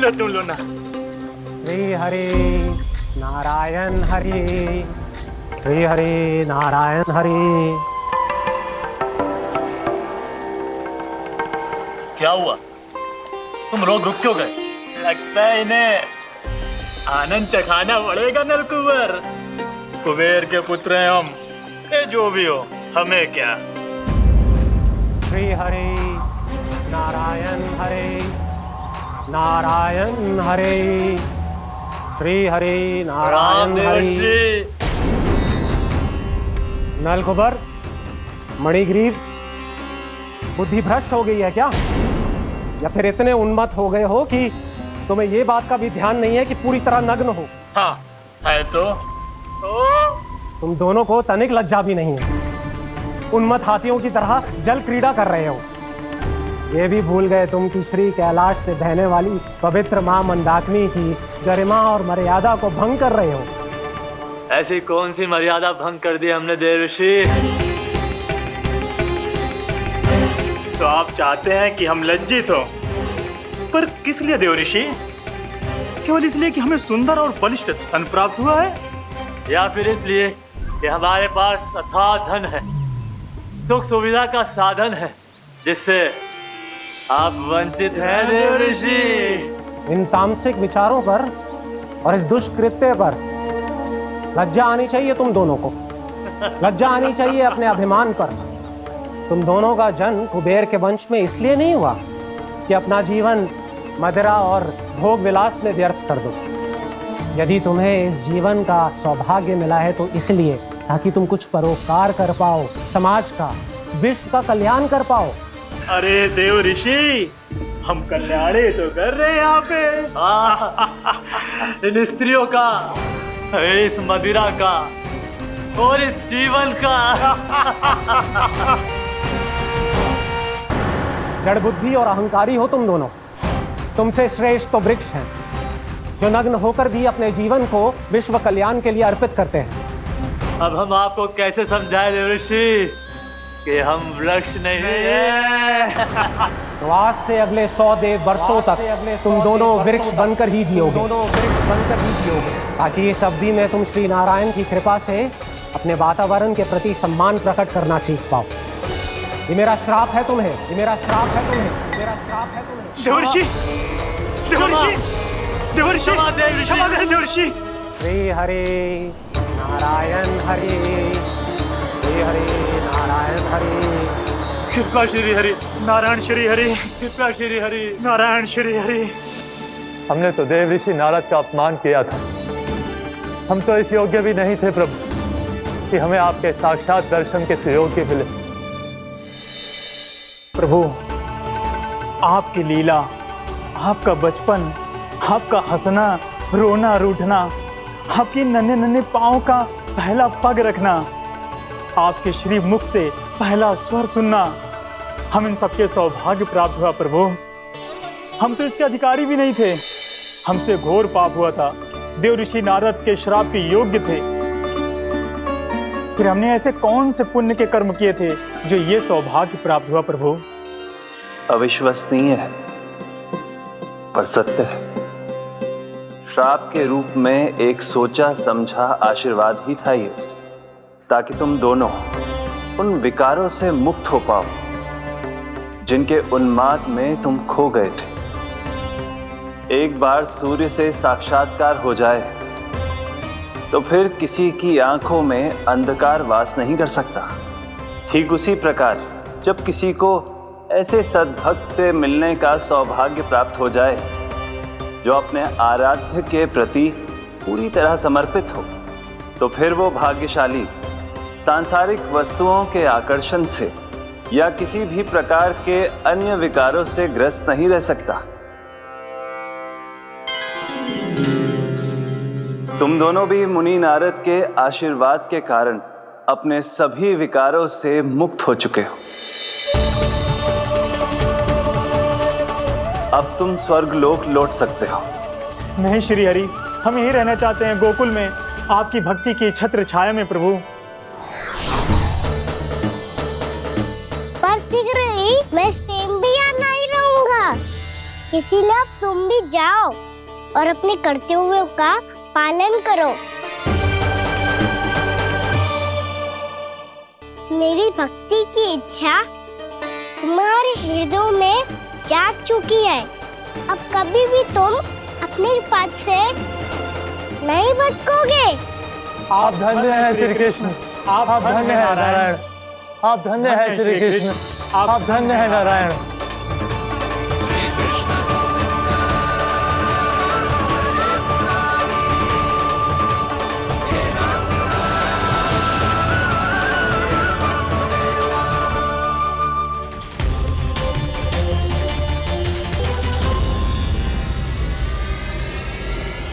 लो तुम लो ना। श्री हरि नारायण हरि, श्री हरि नारायण हरि। क्या हुआ? तुम रोग रुक क्यों गए? लगता है इन्हें आनंद चखाना पड़ेगा नलकुबर। कुबेर के पुत्र हैं हम, ये जो भी हो हमें क्या। श्री हरि नारायण हरि, नारायण हरि, श्री हरि नारायण हरि। नलकुबर, मणिग्रीव, बुद्धि भ्रष्ट हो गई है क्या? या फिर इतने उन्मत्त हो गए हो कि तुम्हें ये बात का भी ध्यान नहीं है कि पूरी तरह नग्न हो? हाँ है तो तुम दोनों को तनिक लज्जा भी नहीं है। उन्मत्त हाथियों की तरह जल क्रीड़ा कर रहे हो। ये भी भूल गए तुम कि श्री कैलाश से बहने वाली पवित्र मां मंदाकिनी की गरिमा और मर्यादा को भंग कर रहे हो। ऐसी कौन सी मर्यादा भंग कर दी हमने देवर्षि? तो आप चाहते हैं कि हम लज्जित हो, पर किस लिए देवर्षि? केवल इसलिए कि हमें सुंदर और बलिष्ठ धन प्राप्त हुआ है, या फिर इसलिए कि हमारे पास अथाह धन है, सुख सुविधा का साधन है, जिससे आप वंचित हैं देवर्षि? इन तामसिक विचारों पर और इस दुष्कृत्य पर लज्जा आनी चाहिए तुम दोनों को। लज्जा आनी चाहिए अपने अभिमान पर। तुम दोनों का जन्म कुबेर के वंश में इसलिए नहीं हुआ कि अपना जीवन मदिरा और भोग विलास में व्यर्थ कर दो। यदि तुम्हें इस जीवन का सौभाग्य मिला है तो इसलिए ताकि तुम कुछ परोपकार कर पाओ, समाज का, विश्व का कल्याण कर पाओ। अरे देव ऋषि, हम कल्याणी तो कर रहे हैं यहाँ पे। इन स्त्रियों का, इस मदिरा का और इस जीवन का। जड़ बुद्धि और अहंकारी हो तुम दोनों। तुमसे श्रेष्ठ तो वृक्ष हैं, जो नग्न होकर भी अपने जीवन को विश्व कल्याण के लिए अर्पित करते हैं। अब हम आपको कैसे समझाएं देवर्षि कि हम वृक्ष नहीं हैं? तो आज से अगले 100 देव वर्षों तक तुम दोनों वृक्ष बनकर ही जियोगे, ताकि इस अवधि में तुम श्री नारायण की कृपा से अपने वातावरण के प्रति सम्मान प्रकट करना सीख पाओ। ये मेरा श्राप है तुम्हें, ये मेरा श्राप है तुम्हें, मेरा श्राप है तुम्हें। देवर्षि, देवर्षि, देवर्षि, क्षमा करें देवर्षि। श्री हरि नारायण हरि, श्री हरि नारायण हरि। कृपा श्री हरि नारायण श्री हरि, कृपा श्री हरि नारायण श्री हरि। हमने तो देव ऋषि नारद का अपमान किया था। हम तो इस योग्य भी नहीं थे प्रभु कि हमें आपके साक्षात दर्शन के सुयोग्य मिले। प्रभु, आपकी लीला, आपका बचपन, आपका हंसना, रोना, रूठना, आपकी नन्हे नन्हे पाँव का पहला पग रखना, आपके श्री मुख से पहला स्वर सुनना, हम इन सबके सौभाग्य प्राप्त हुआ प्रभु। हम तो इसके अधिकारी भी नहीं थे। हमसे घोर पाप हुआ था, देव ऋषि नारद के श्राप के योग्य थे। फिर हमने ऐसे कौन से पुण्य के कर्म किए थे जो ये सौभाग्य प्राप्त हुआ प्रभु? अविश्वसनीय है पर सत्य है। श्राप के रूप में एक सोचा समझा आशीर्वाद ही था ये, ताकि तुम दोनों उन विकारों से मुक्त हो पाओ जिनके उन्माद में तुम खो गए थे। एक बार सूर्य से साक्षात्कार हो जाए तो फिर किसी की आंखों में अंधकार वास नहीं कर सकता। ठीक उसी प्रकार जब किसी को ऐसे सद्भक्त से मिलने का सौभाग्य प्राप्त हो जाए जो अपने आराध्य के प्रति पूरी तरह समर्पित हो, तो फिर वो भाग्यशाली सांसारिक वस्तुओं के आकर्षण से या किसी भी प्रकार के अन्य विकारों से ग्रस्त नहीं रह सकता। तुम दोनों भी मुनि नारद के आशीर्वाद के कारण अपने सभी विकारों से मुक्त हो चुके हो। अब तुम स्वर्गलोक लौट सकते हो। नहीं श्री हरि, हम यहीं रहना चाहते हैं, गोकुल में, आपकी भक्ति की छत्र छाया में प्रभु। पर शीघ्र ही मैं स्वयं भी यहाँ नहीं रहूंगा, इसीलिए अब तुम भी जाओ और अपने कर्तव्यों का पालन करो। मेरी भक्ति की इच्छा तुम्हारे हृदय में जाग चुकी है, अब कभी भी तुम अपने पद से नहीं भटकोगे। आप धन्य हैं श्री कृष्ण, आप धन्य हैं नारायण, आप धन्य हैं श्री कृष्ण, आप धन्य हैं नारायण।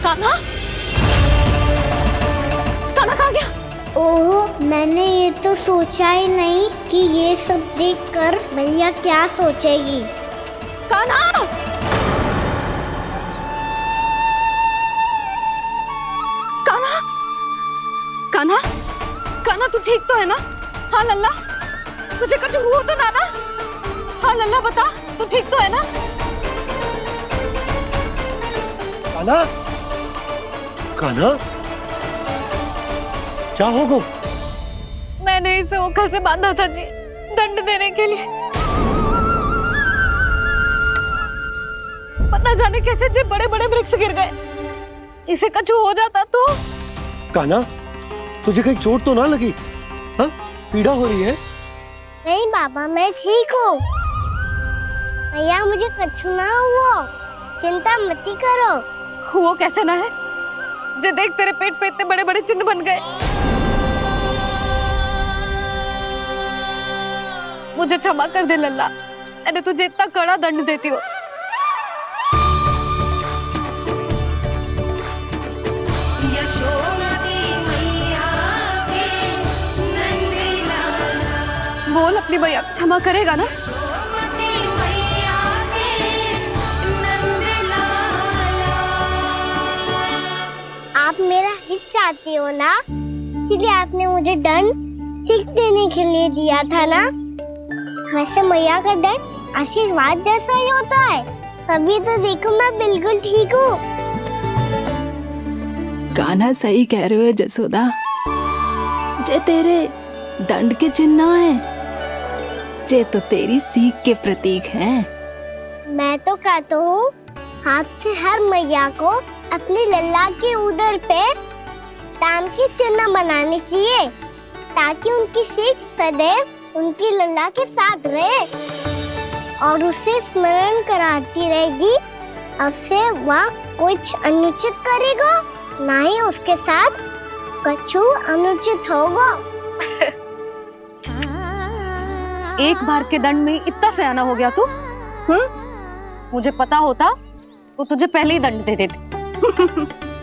कान्हा, कान्हा कहाँ गया? ओह, मैंने ये तो सोचा ही नहीं कि ये सब देखकर भैया क्या सोचेगी। कान्हा! कान्हा! कान्हा! कान्हा तू ठीक तो है ना? हाँ लल्ला, तुझे कुछ हुआ तो ना? हाँ लल्ला बता, तू ठीक तो है ना? कान्हा, कान्हा, क्या होगा? मैंने इसे ओखल से बांधा था जी, दंड देने के लिए। पता जाने कैसे जो बड़े बड़े वृक्ष गिर गए, इसे कुछ हो जाता तो। कान्हा, तुझे कहीं चोट तो ना लगी? हाँ, पीड़ा हो रही है? नहीं बाबा, मैं ठीक हूँ। भैया मुझे कुछ ना हुआ, चिंता मत करो। वो कैसे ना है? जे देख तेरे पेट पे इतने बड़े बड़े चिन्ह बन गए। मुझे क्षमा कर दे लल्ला, मैंने तुझे इतना कड़ा दंड देती हूँ। बोल अपनी भैया क्षमा करेगा ना? आप मेरा हित चाहते हो ना, इसलिए आपने मुझे दंड सीख देने के लिए दिया था ना। वैसे मैया का दंड आशीर्वाद जैसा ही होता है, तभी तो देखो मैं बिल्कुल ठीक हूँ। कान्हा सही कह रहे हो जसोदा, जे तेरे दंड के चिन्ह ना है, जे तो तेरी सीख के प्रतीक हैं। मैं तो कहता हूँ, हाथ से हर मैया को अपनी लल्ला के उदर पे ताम के चिन्ह बनाने चाहिए, ताकि उनकी सीख सदैव उनकी लल्ला के साथ रहे और उसे स्मरण कराती रहेगी। अब से वह कुछ अनुचित करेगा, ना ही उसके साथ कछु अनुचित होगा। एक बार के दंड में इतना सयाना हो गया तू? मुझे पता होता तो तुझे पहले ही दंड दे देती।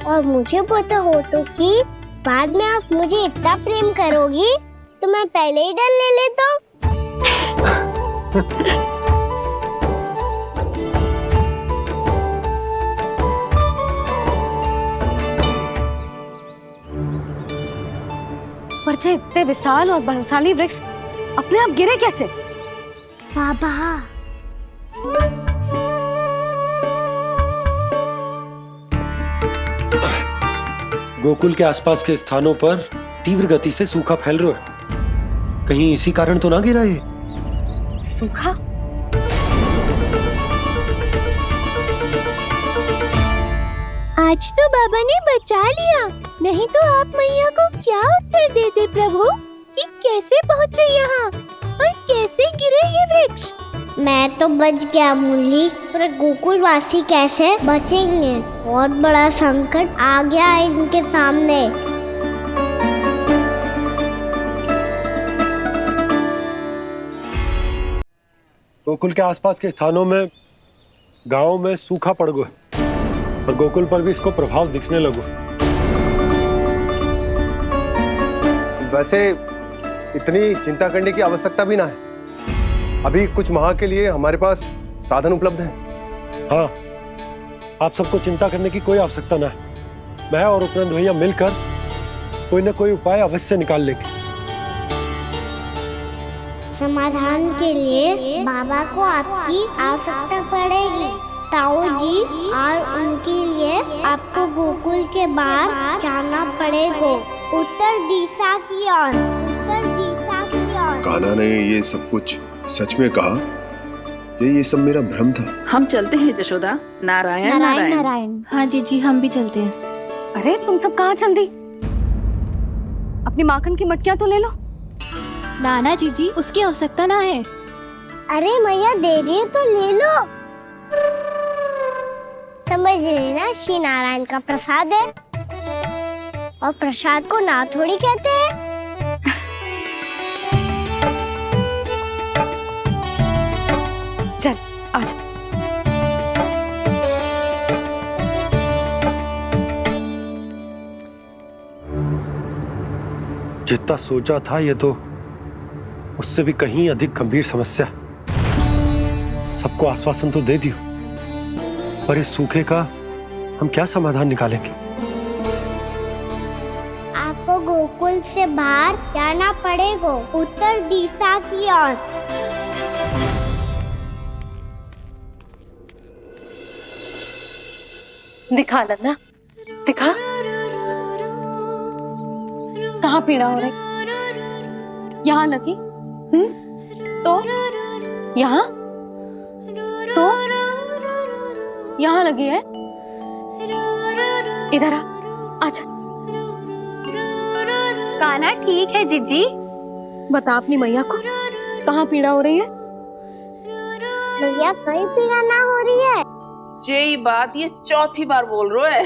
और मुझे पता हो तो कि बाद में आप मुझे इतना प्रेम करोगी तो मैं पहले ही दंड ले लेता हूँ। पर जे इतने विशाल और बलशाली वृक्ष अपने आप गिरे कैसे? बाबा, गोकुल के आसपास के स्थानों पर तीव्र गति से सूखा फैल रहा है, कहीं इसी कारण तो ना गिरा ये? सूखा? आज तो बाबा ने बचा लिया, नहीं तो आप मैया को क्या उत्तर देते प्रभु कि कैसे पहुँचे यहाँ और कैसे गिरे ये वृक्ष। मैं तो बच गया मुरली, पर गोकुल वासी कैसे बचेंगे? बहुत बड़ा संकट आ गया है इनके सामने। गोकुल के आसपास के स्थानों में, गांवों में सूखा पड़ गया और गोकुल पर भी इसको प्रभाव दिखने लगा। वैसे इतनी चिंता करने की आवश्यकता भी ना है, अभी कुछ माह के लिए हमारे पास साधन उपलब्ध है। हाँ, आप सबको चिंता करने की कोई आवश्यकता ना है। मैं और उपनंद भैया मिलकर कोई ना कोई उपाय अवश्य निकाल लेंगे। समाधान के लिए बाबा को आपकी आवश्यकता पड़ेगी। ताऊ जी और उनके लिए आपको गोकुल के बाहर जाना पड़ेगा, उत्तर दिशा की ओर। उत्तर दिशा की ओर। कान्हा ने ये सब कुछ सच में कहा? ये सब मेरा भ्रम था। हम चलते हैं जशोदा। नारायण नारायण नारायण। हाँ जी हम भी चलते हैं। अरे तुम सब कहाँ चल दी? अपनी माखन की मटकियां तो ले लो। नाना जी उसकी आवश्यकता ना है। अरे मैया दे रही है तो ले लो। समझ लेना, श्री नारायण का प्रसाद है और प्रसाद को ना थोड़ी कहते हैं। चल आज जितना सोचा था ये तो उससे भी कहीं अधिक गंभीर समस्या। सबको आश्वासन तो दे दियो, पर इस सूखे का हम क्या समाधान निकालेंगे? आपको गोकुल से बाहर जाना पड़ेगा, उत्तर दिशा की ओर। दिखा लन्ना, दिखा। कहाँ पीड़ा हो रही? यहाँ लगी? तो यहाँ? तो यहाँ लगी है? इधर आ, आजा। कान्हा ठीक है जीजी। बता अपनी मैया को कहाँ पीड़ा हो रही है? मैया कहीं पीड़ा ना हो रही है। ये बात ये चौथी बार बोल रहे है।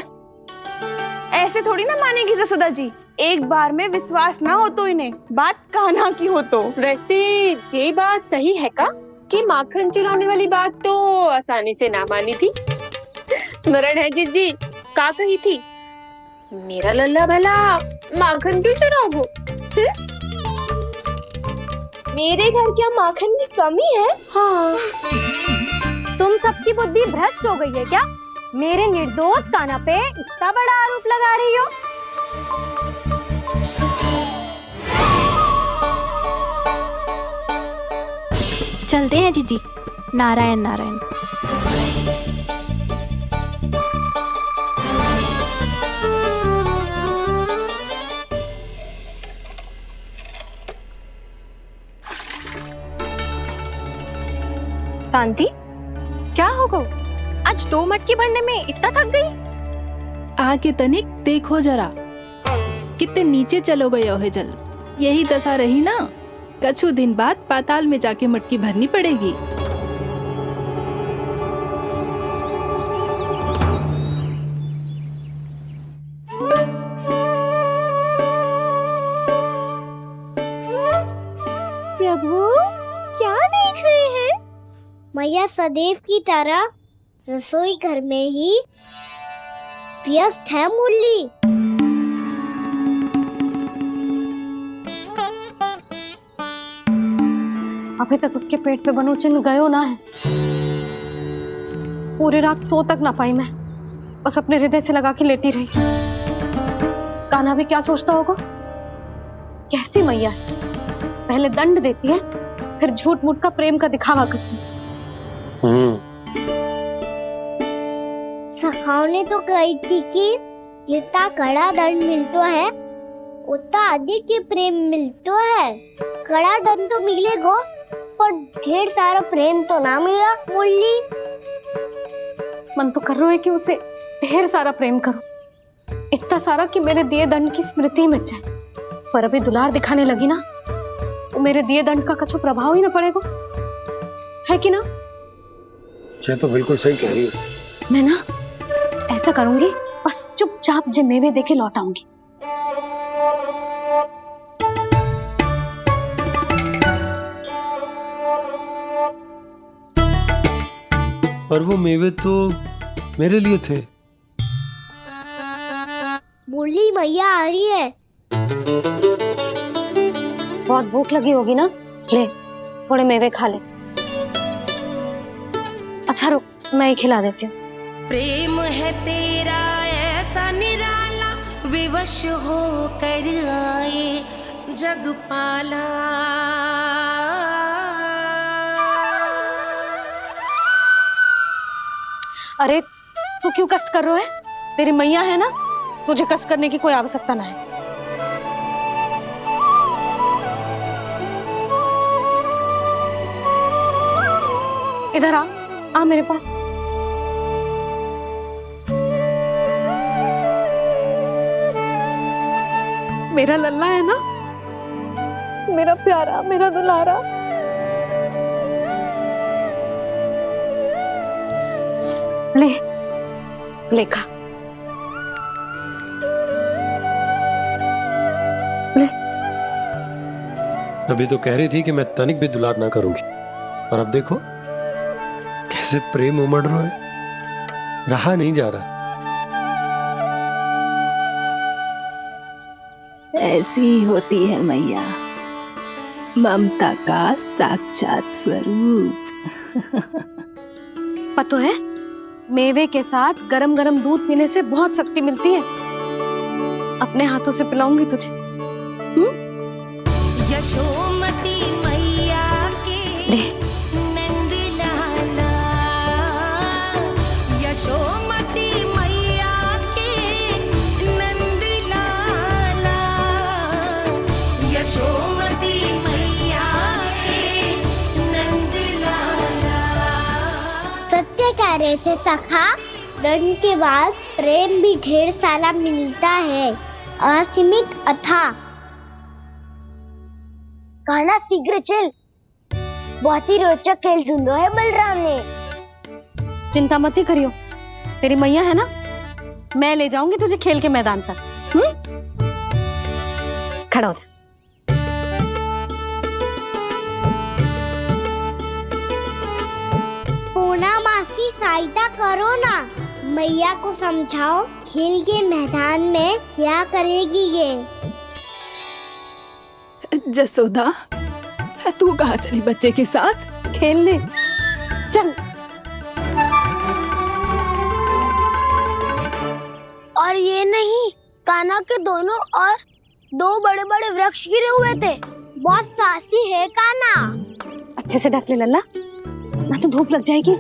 ऐसे थोड़ी ना मानेगी जसोदा जी। एक बार में विश्वास ना हो तो इन्हें, बात कान्हा की हो तो। वैसे ये बात सही है का कि माखन चुराने वाली बात तो आसानी से ना मानी थी। स्मरण है जीजी का कही थी, मेरा लल्ला भला माखन क्यों चुराओगे? मेरे घर क्या माखन की कमी है? हाँ। तुम सबकी बुद्धि भ्रष्ट हो गई है क्या? मेरे निर्दोष कान्हा पे इतना बड़ा आरोप लगा रही हो? चलते हैं जीजी। नारायण नारायण। शांति, क्या हो गो? आज 2 मटकी भरने में इतना थक गई? आके तनिक देखो जरा, कितने नीचे चलो गए हो जल। यही दशा रही ना, कछु दिन बाद पाताल में जाके मटकी भरनी पड़ेगी। प्रभु क्या देख रहे हैं? मैया सदैव की तरह रसोई घर में ही व्यस्त है मुरली। अभी तक उसके पेट पे बनो चिन्ह गयो ना है। पूरी रात सो तक ना पाई मैं, बस अपने हृदय से लगा के लेटी रही। कान्हा भी क्या सोचता होगा? कैसी मैया है, पहले दंड देती है फिर झूठ मूठ का प्रेम का दिखावा करती है। सखाओ ने तो कही थी कि जितना कड़ा दंड मिलता है उतना अधिक ही प्रेम मिलता है। कड़ा दंड तो मिलेगा पर ढेर सारा प्रेम तो ना मिला मुरली। मन तो कर रहा है कि उसे ढेर सारा प्रेम करो, इतना सारा कि मेरे दिए दंड की स्मृति मिट जाए। पर अभी दुलार दिखाने लगी ना, वो मेरे दिए दंड का कछु प्रभाव ही ना पड़ेगा, है कि ना? ये तो बिल्कुल सही कह रही हो। मैं ना ऐसा करूंगी, बस चुपचाप जे मेवे देके लौट आऊंगी। पर वो मेवे तो मेरे लिए थे। मुरली मैया आ रही है। बहुत भूख लगी होगी ना, ले थोड़े मेवे खा ले। अच्छा रुक, मैं ही खिला देती हूँ। प्रेम है तेरा ऐसा निराला, विवश हो कर आए जग पाला। अरे तू क्यों कष्ट कर रहा है? तेरी मैया है ना, तुझे कष्ट करने की कोई आवश्यकता ना है। इधर आ मेरे पास। मेरा लल्ला है ना, मेरा प्यारा, मेरा दुलारा। ले खा। ले। अभी तो कह रही थी कि मैं तनिक भी दुलार ना करूंगी, और अब देखो कैसे प्रेम उमड़ रहा है, रहा नहीं जा रहा। ऐसी ही होती है मैया, ममता का साक्षात स्वरूप। पता है, मेवे के साथ गरम गरम दूध पीने से बहुत शक्ति मिलती है। अपने हाथों से पिलाऊंगी तुझे। यशोमती मैया के नंद लाला, यशोमती मैया के नंद लाला, यशोमती मैया के नंद लाला। सत्य कह रहे थे सखा, दंड के बाद प्रेम भी ढेर सारा मिलता है, असीमित अथाह। गाना शीघ्र चल, बहुत ही रोचक खेल ढूंढो है बलराम ने। चिंता मत ही करियो, तेरी मैया है ना, मैं ले जाऊंगी तुझे खेल के मैदान तक। खड़ा हो जा। पूना मासी सहायता करो ना, मैया को समझाओ खेल के मैदान में क्या करेगी ये। जसोदा, तू कहाँ चली बच्चे के साथ? खेलने चल। और ये नहीं, कान्हा के दोनों और दो बड़े बड़े वृक्ष गिरे हुए थे। बहुत साहसी है कान्हा। अच्छे से ढक ले लल्ला, ना तो धूप लग जाएगी।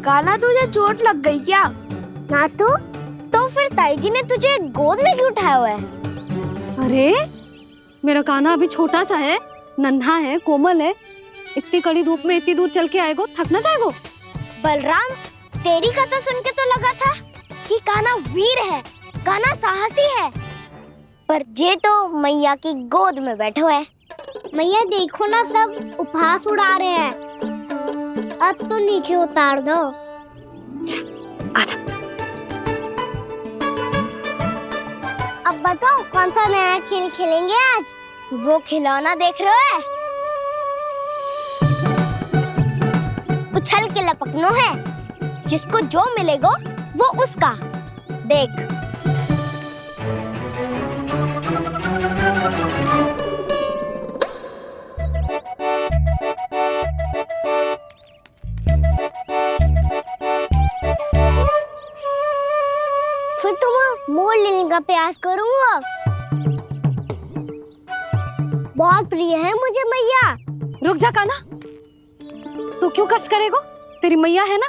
कान्हा तुझे चोट लग गई क्या? ना तो फिर ताई जी ने तुझे गोद में क्यों उठाया हुआ है? अरे मेरा कान्हा अभी छोटा सा है, नन्हा है, कोमल है। इतनी कड़ी धूप में इतनी दूर चल के आएगो, थक ना जाएगो। बलराम, तेरी कथा सुन के तो लगा था कि कान्हा वीर है, कान्हा साहसी है, पर ये तो मैया की गोद में बैठो है। मैया देखो ना, सब उपहास उड़ा रहे हैं। अब तो नीचे उतार दो। आजा। अब बताओ कौन सा नया खेल खेलेंगे आज? वो खिलौना देख रहे हो? उछल के लपकनो है, जिसको जो मिलेगा वो उसका। देख। फिर तुम मोड़ लेने का प्रयास करूंगा। बहुत प्रिय है मुझे मैया। रुक जा कान्हा, तू क्यों कष्ट करेगो? तेरी मैया है ना।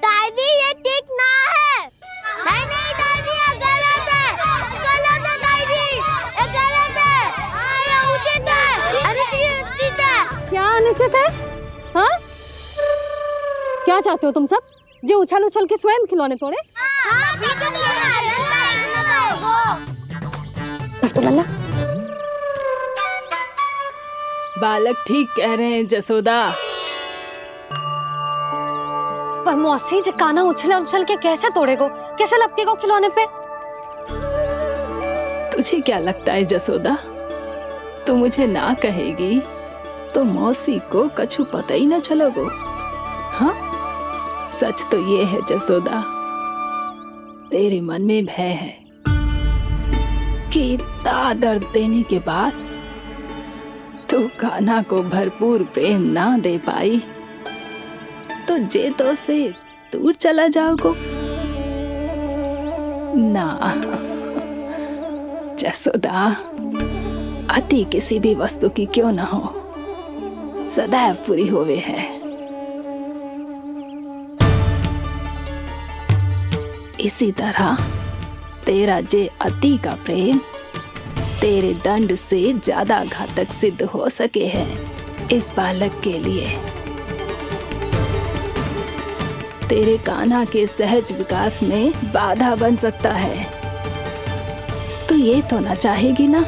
दादी ये ठीक ना है। नहीं नहीं दादी, ये गलत है, गलत है दादी, ये गलत है। ये उचित है, अनुचित है। क्या अनुचित है? हाँ? क्या चाहते हो तुम सब? जो उछल उछल के स्वयं खिलौने तोड़े? तो लल्ला, बालक ठीक कह रहे हैं जसोदा। पर मौसी, जे कान्हा उछल उछल के कैसे तोड़ेगो, कैसे लपकेगो खिलौने पे? तुझे क्या लगता है जसोदा, तू मुझे ना कहेगी तो मौसी को कछु पता ही न चलोगो। हाँ, सच तो ये है जसोदा, तेरे मन में भय है कि इतना दर्द देने के बाद तू कान्हा को भरपूर प्रेम ना दे पाई तो जे तो से दूर चला जाओगो ना। जसोदा, अति किसी भी वस्तु की क्यों ना हो, सदैव पूरी होवे है। इसी तरह तेरा जे अति का प्रेम तेरे दंड से ज्यादा घातक सिद्ध हो सके है इस बालक के लिए। तेरे कान्हा के सहज विकास में बाधा बन सकता है। तो ये तो ना चाहेगी ना?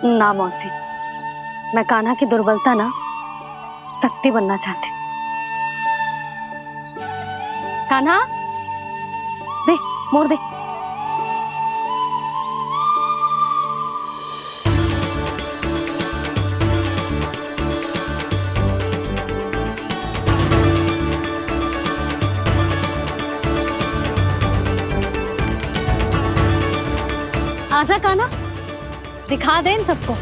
ना मौसी, मैं कान्हा की दुर्बलता ना शक्ति बनना चाहती। कान्हा, दे मोड़ दे। आजा कान्हा, दिखा दे इन सबको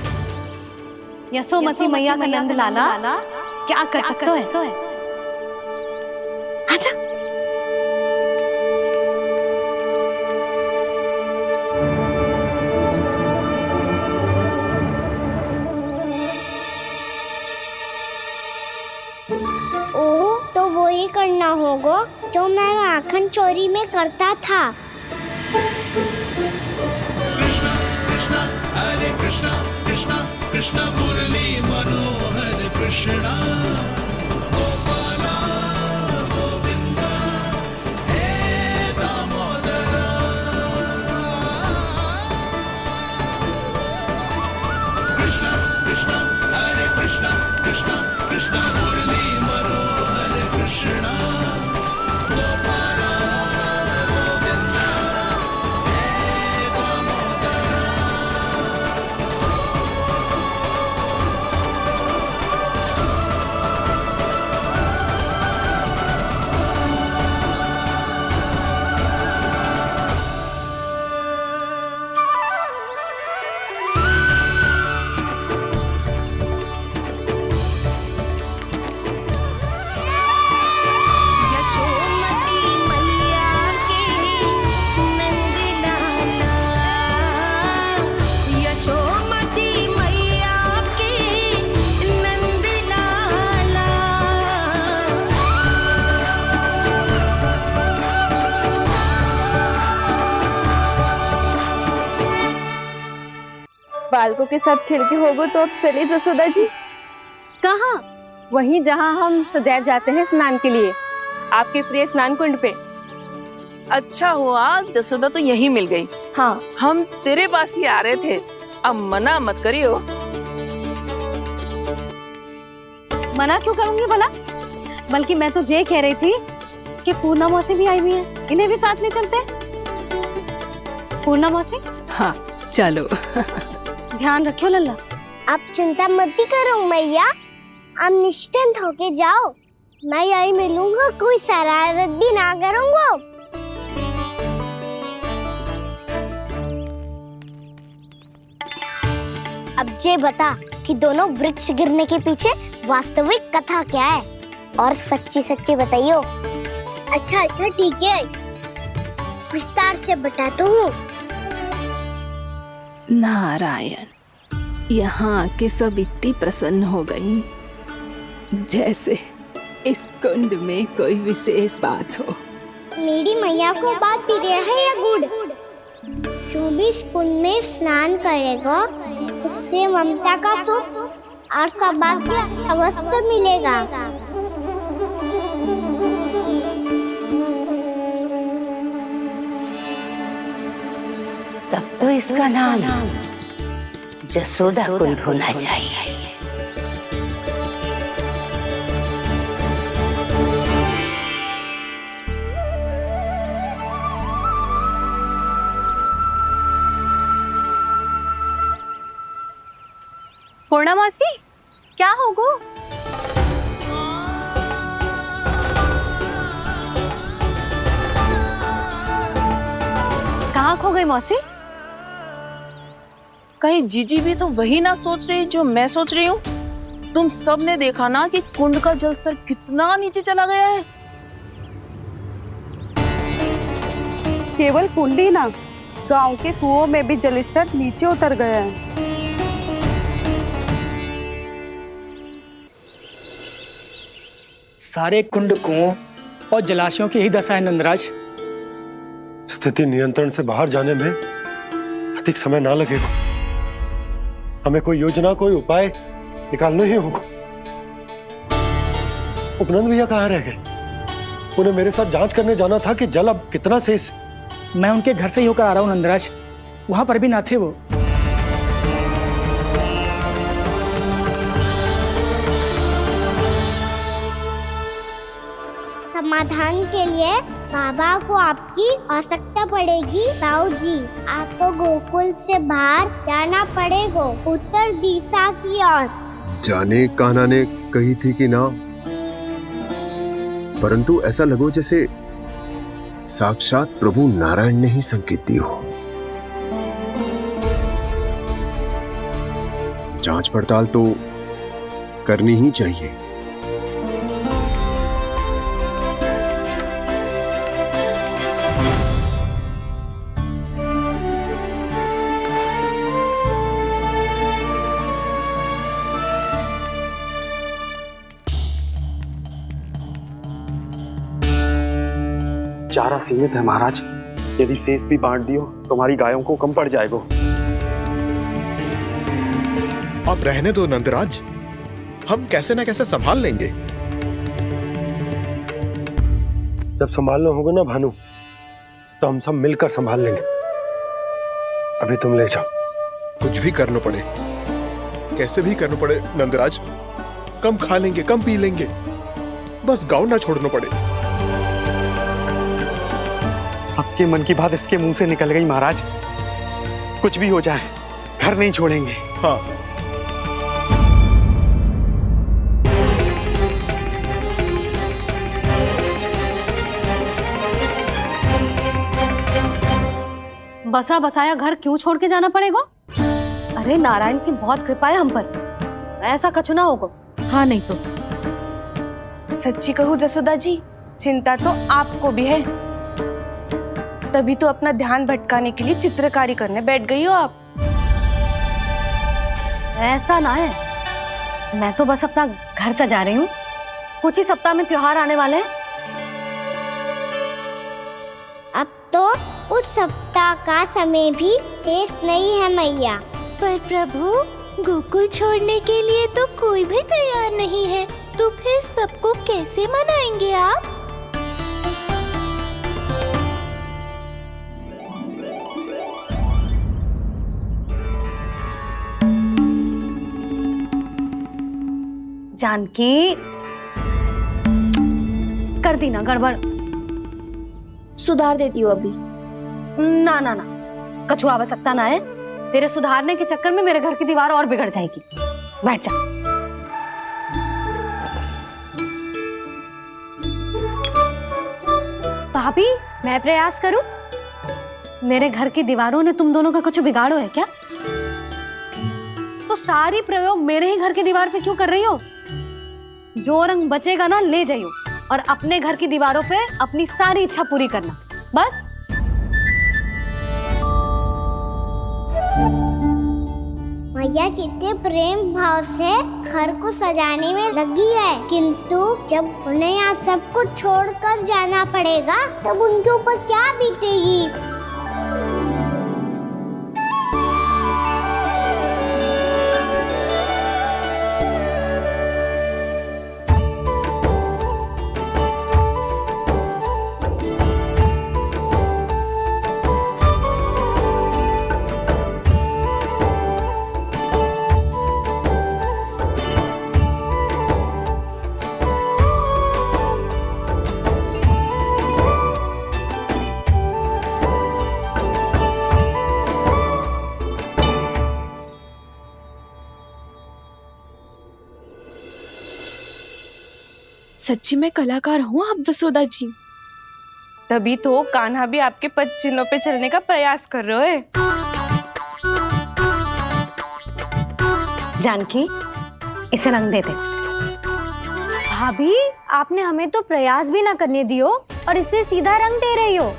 यशोमती मैया का नंद लाला क्या कर सकता है। आजा। ओ, तो वो ही करना होगा जो मैं माखन चोरी में करता था। हरे कृष्णा कृष्णा कृष्णा मुरली मनोहर कृष्णा गोपाला गोविंदा हे दामोदरा। कृष्णा कृष्णा हरे कृष्णा कृष्णा कृष्णा मुरली मनोहर कृष्णा गोपाला गोविंदा हे दामोदरा। यशोमती मैया के नंद लाला, यशोमती मैया के नंद लाला। बालकों के साथ खेल के होगो तो अब चले जसोदा जी। कहाँ? वहीं जहाँ हम सदैव जाते हैं स्नान के लिए, आपके प्रिय स्नान कुंड पे। अच्छा हुआ जसोदा तो यहीं मिल गई। हाँ, हम तेरे पास ही आ रहे थे, अब मना मत करियो। मना क्यों करूंगी भला? बल्कि मैं तो ये कह रही थी कि पूर्णा मौसी भी आई हुई है, इन्हें भी साथ ले चलते। पूर्णा मौसी, हाँ चलो। ध्यान रखियो लल्ला। आप चिंता मत करो मैया, आप निश्चिंत होके जाओ, मैं यही मिलूंगा, कोई शरारत भी ना करूंगा। अब ये बता कि दोनों वृक्ष गिरने के पीछे वास्तविक कथा क्या है, और सच्ची सच्ची बताइयो। अच्छा अच्छा ठीक है, विस्तार से बताता हूँ। नारायण, यहाँ के सब इतनी प्रसन्न हो गई जैसे इस कुंड में कोई विशेष बात हो। मेरी मैया को बात प्रिय है या गुड़? जो भी इस कुंड में स्नान करेगा उससे ममता का सुख और सौभाग्य अवश्य मिलेगा। तब तो इसका नाम जसोदा कुंड होना चाहिए। पूर्णा मासी क्या होगो? कहाँ खो गई मौसी? कहीं जीजी भी तो वही ना सोच रही जो मैं सोच रही हूँ? तुम सब ने देखा ना कि कुंड का जलस्तर कितना नीचे चला गया है। केवल कुंड ही ना, गांव के कुओं में भी जलस्तर नीचे उतर गया है। सारे कुंड कुओं और जलाशयों की ही दशा है नंदराज। स्थिति नियंत्रण से बाहर जाने में अधिक समय ना लगेगा। हमें कोई योजना, कोई उपाय निकालना ही होगा। उपनंद भैया कहाँ रह गए? उन्हें मेरे साथ जांच करने जाना था कि जल अब कितना शेष। मैं उनके घर से ही होकर आ रहा हूँ नंदराज, वहां पर भी ना थे वो। समाधान के लिए बाबा को आपकी आवश्यकता पड़ेगी। ताऊ जी, आपको गोकुल से बाहर जाना पड़ेगा, उत्तर दिशा की ओर। जाने कान्हा ने कही थी कि ना, परंतु ऐसा लगो जैसे साक्षात प्रभु नारायण ने ही संकेत दी हो। जांच पड़ताल तो करनी ही चाहिए। चारा सीमित है महाराज, यदि शेष भी बांट दियो तो हमारी गायों को कम पड़ जाएगा। अब रहने दो नंदराज, हम कैसे न कैसे संभाल लेंगे। जब संभालना होगा ना भानु, तो हम सब मिलकर संभाल लेंगे। अभी तुम ले जाओ। कुछ भी करना पड़े, कैसे भी करना पड़े नंदराज, कम खा लेंगे, कम पी लेंगे, बस गांव ना छोड़ना पड़े। सबके मन की बात इसके मुंह से निकल गई महाराज। कुछ भी हो जाए घर नहीं छोड़ेंगे। हाँ, बसा बसाया घर क्यों छोड़ के जाना पड़ेगा? अरे नारायण की बहुत कृपा है हम पर, ऐसा कछु ना होगा। हाँ नहीं तो सच्ची कहूँ जसोदा जी, चिंता तो आपको भी है, तभी तो अपना ध्यान भटकाने के लिए चित्रकारी करने बैठ गई हो आप। ऐसा ना है, मैं तो बस अपना घर सजा रही हूँ। कुछ ही सप्ताह में त्योहार आने वाले हैं। अब तो उस सप्ताह का समय भी शेष नहीं है मैया। पर प्रभु, गोकुल छोड़ने के लिए तो कोई भी तैयार नहीं है, तो फिर सबको कैसे मनाएंगे आप? जानकी, कर दी ना गड़बड़। सुधार देती हूँ अभी। ना ना ना, कछु आवश्यकता ना है। तेरे सुधारने के चक्कर में मेरे घर की दीवार और बिगड़ जाएगी। बैठ जा। भाभी, मैं प्रयास करूं? मेरे घर की दीवारों ने तुम दोनों का कुछ बिगाड़ो है क्या? तो सारी प्रयोग मेरे ही घर की दीवार पे क्यों कर रही हो? जो रंग बचेगा ना ले जाइयो, और अपने घर की दीवारों पे अपनी सारी इच्छा पूरी करना, बस। मैया कितने प्रेम भाव से घर को सजाने में लगी है, किंतु जब उन्हें यहाँ सब कुछ छोड़कर जाना पड़ेगा तब उनके ऊपर क्या बीतेगी। सच्ची में कलाकार हूँ आप जसोदा जी। तभी तो कान्हा भी आपके पद चिन्हों पे चलने का प्रयास कर रहे है। जानकी, इसे रंग दे दे। भाभी, आपने हमें तो प्रयास भी ना करने दियो और इसे सीधा रंग दे रही हो,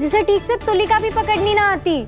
जिसे ठीक से तुलिका भी पकड़नी ना आती।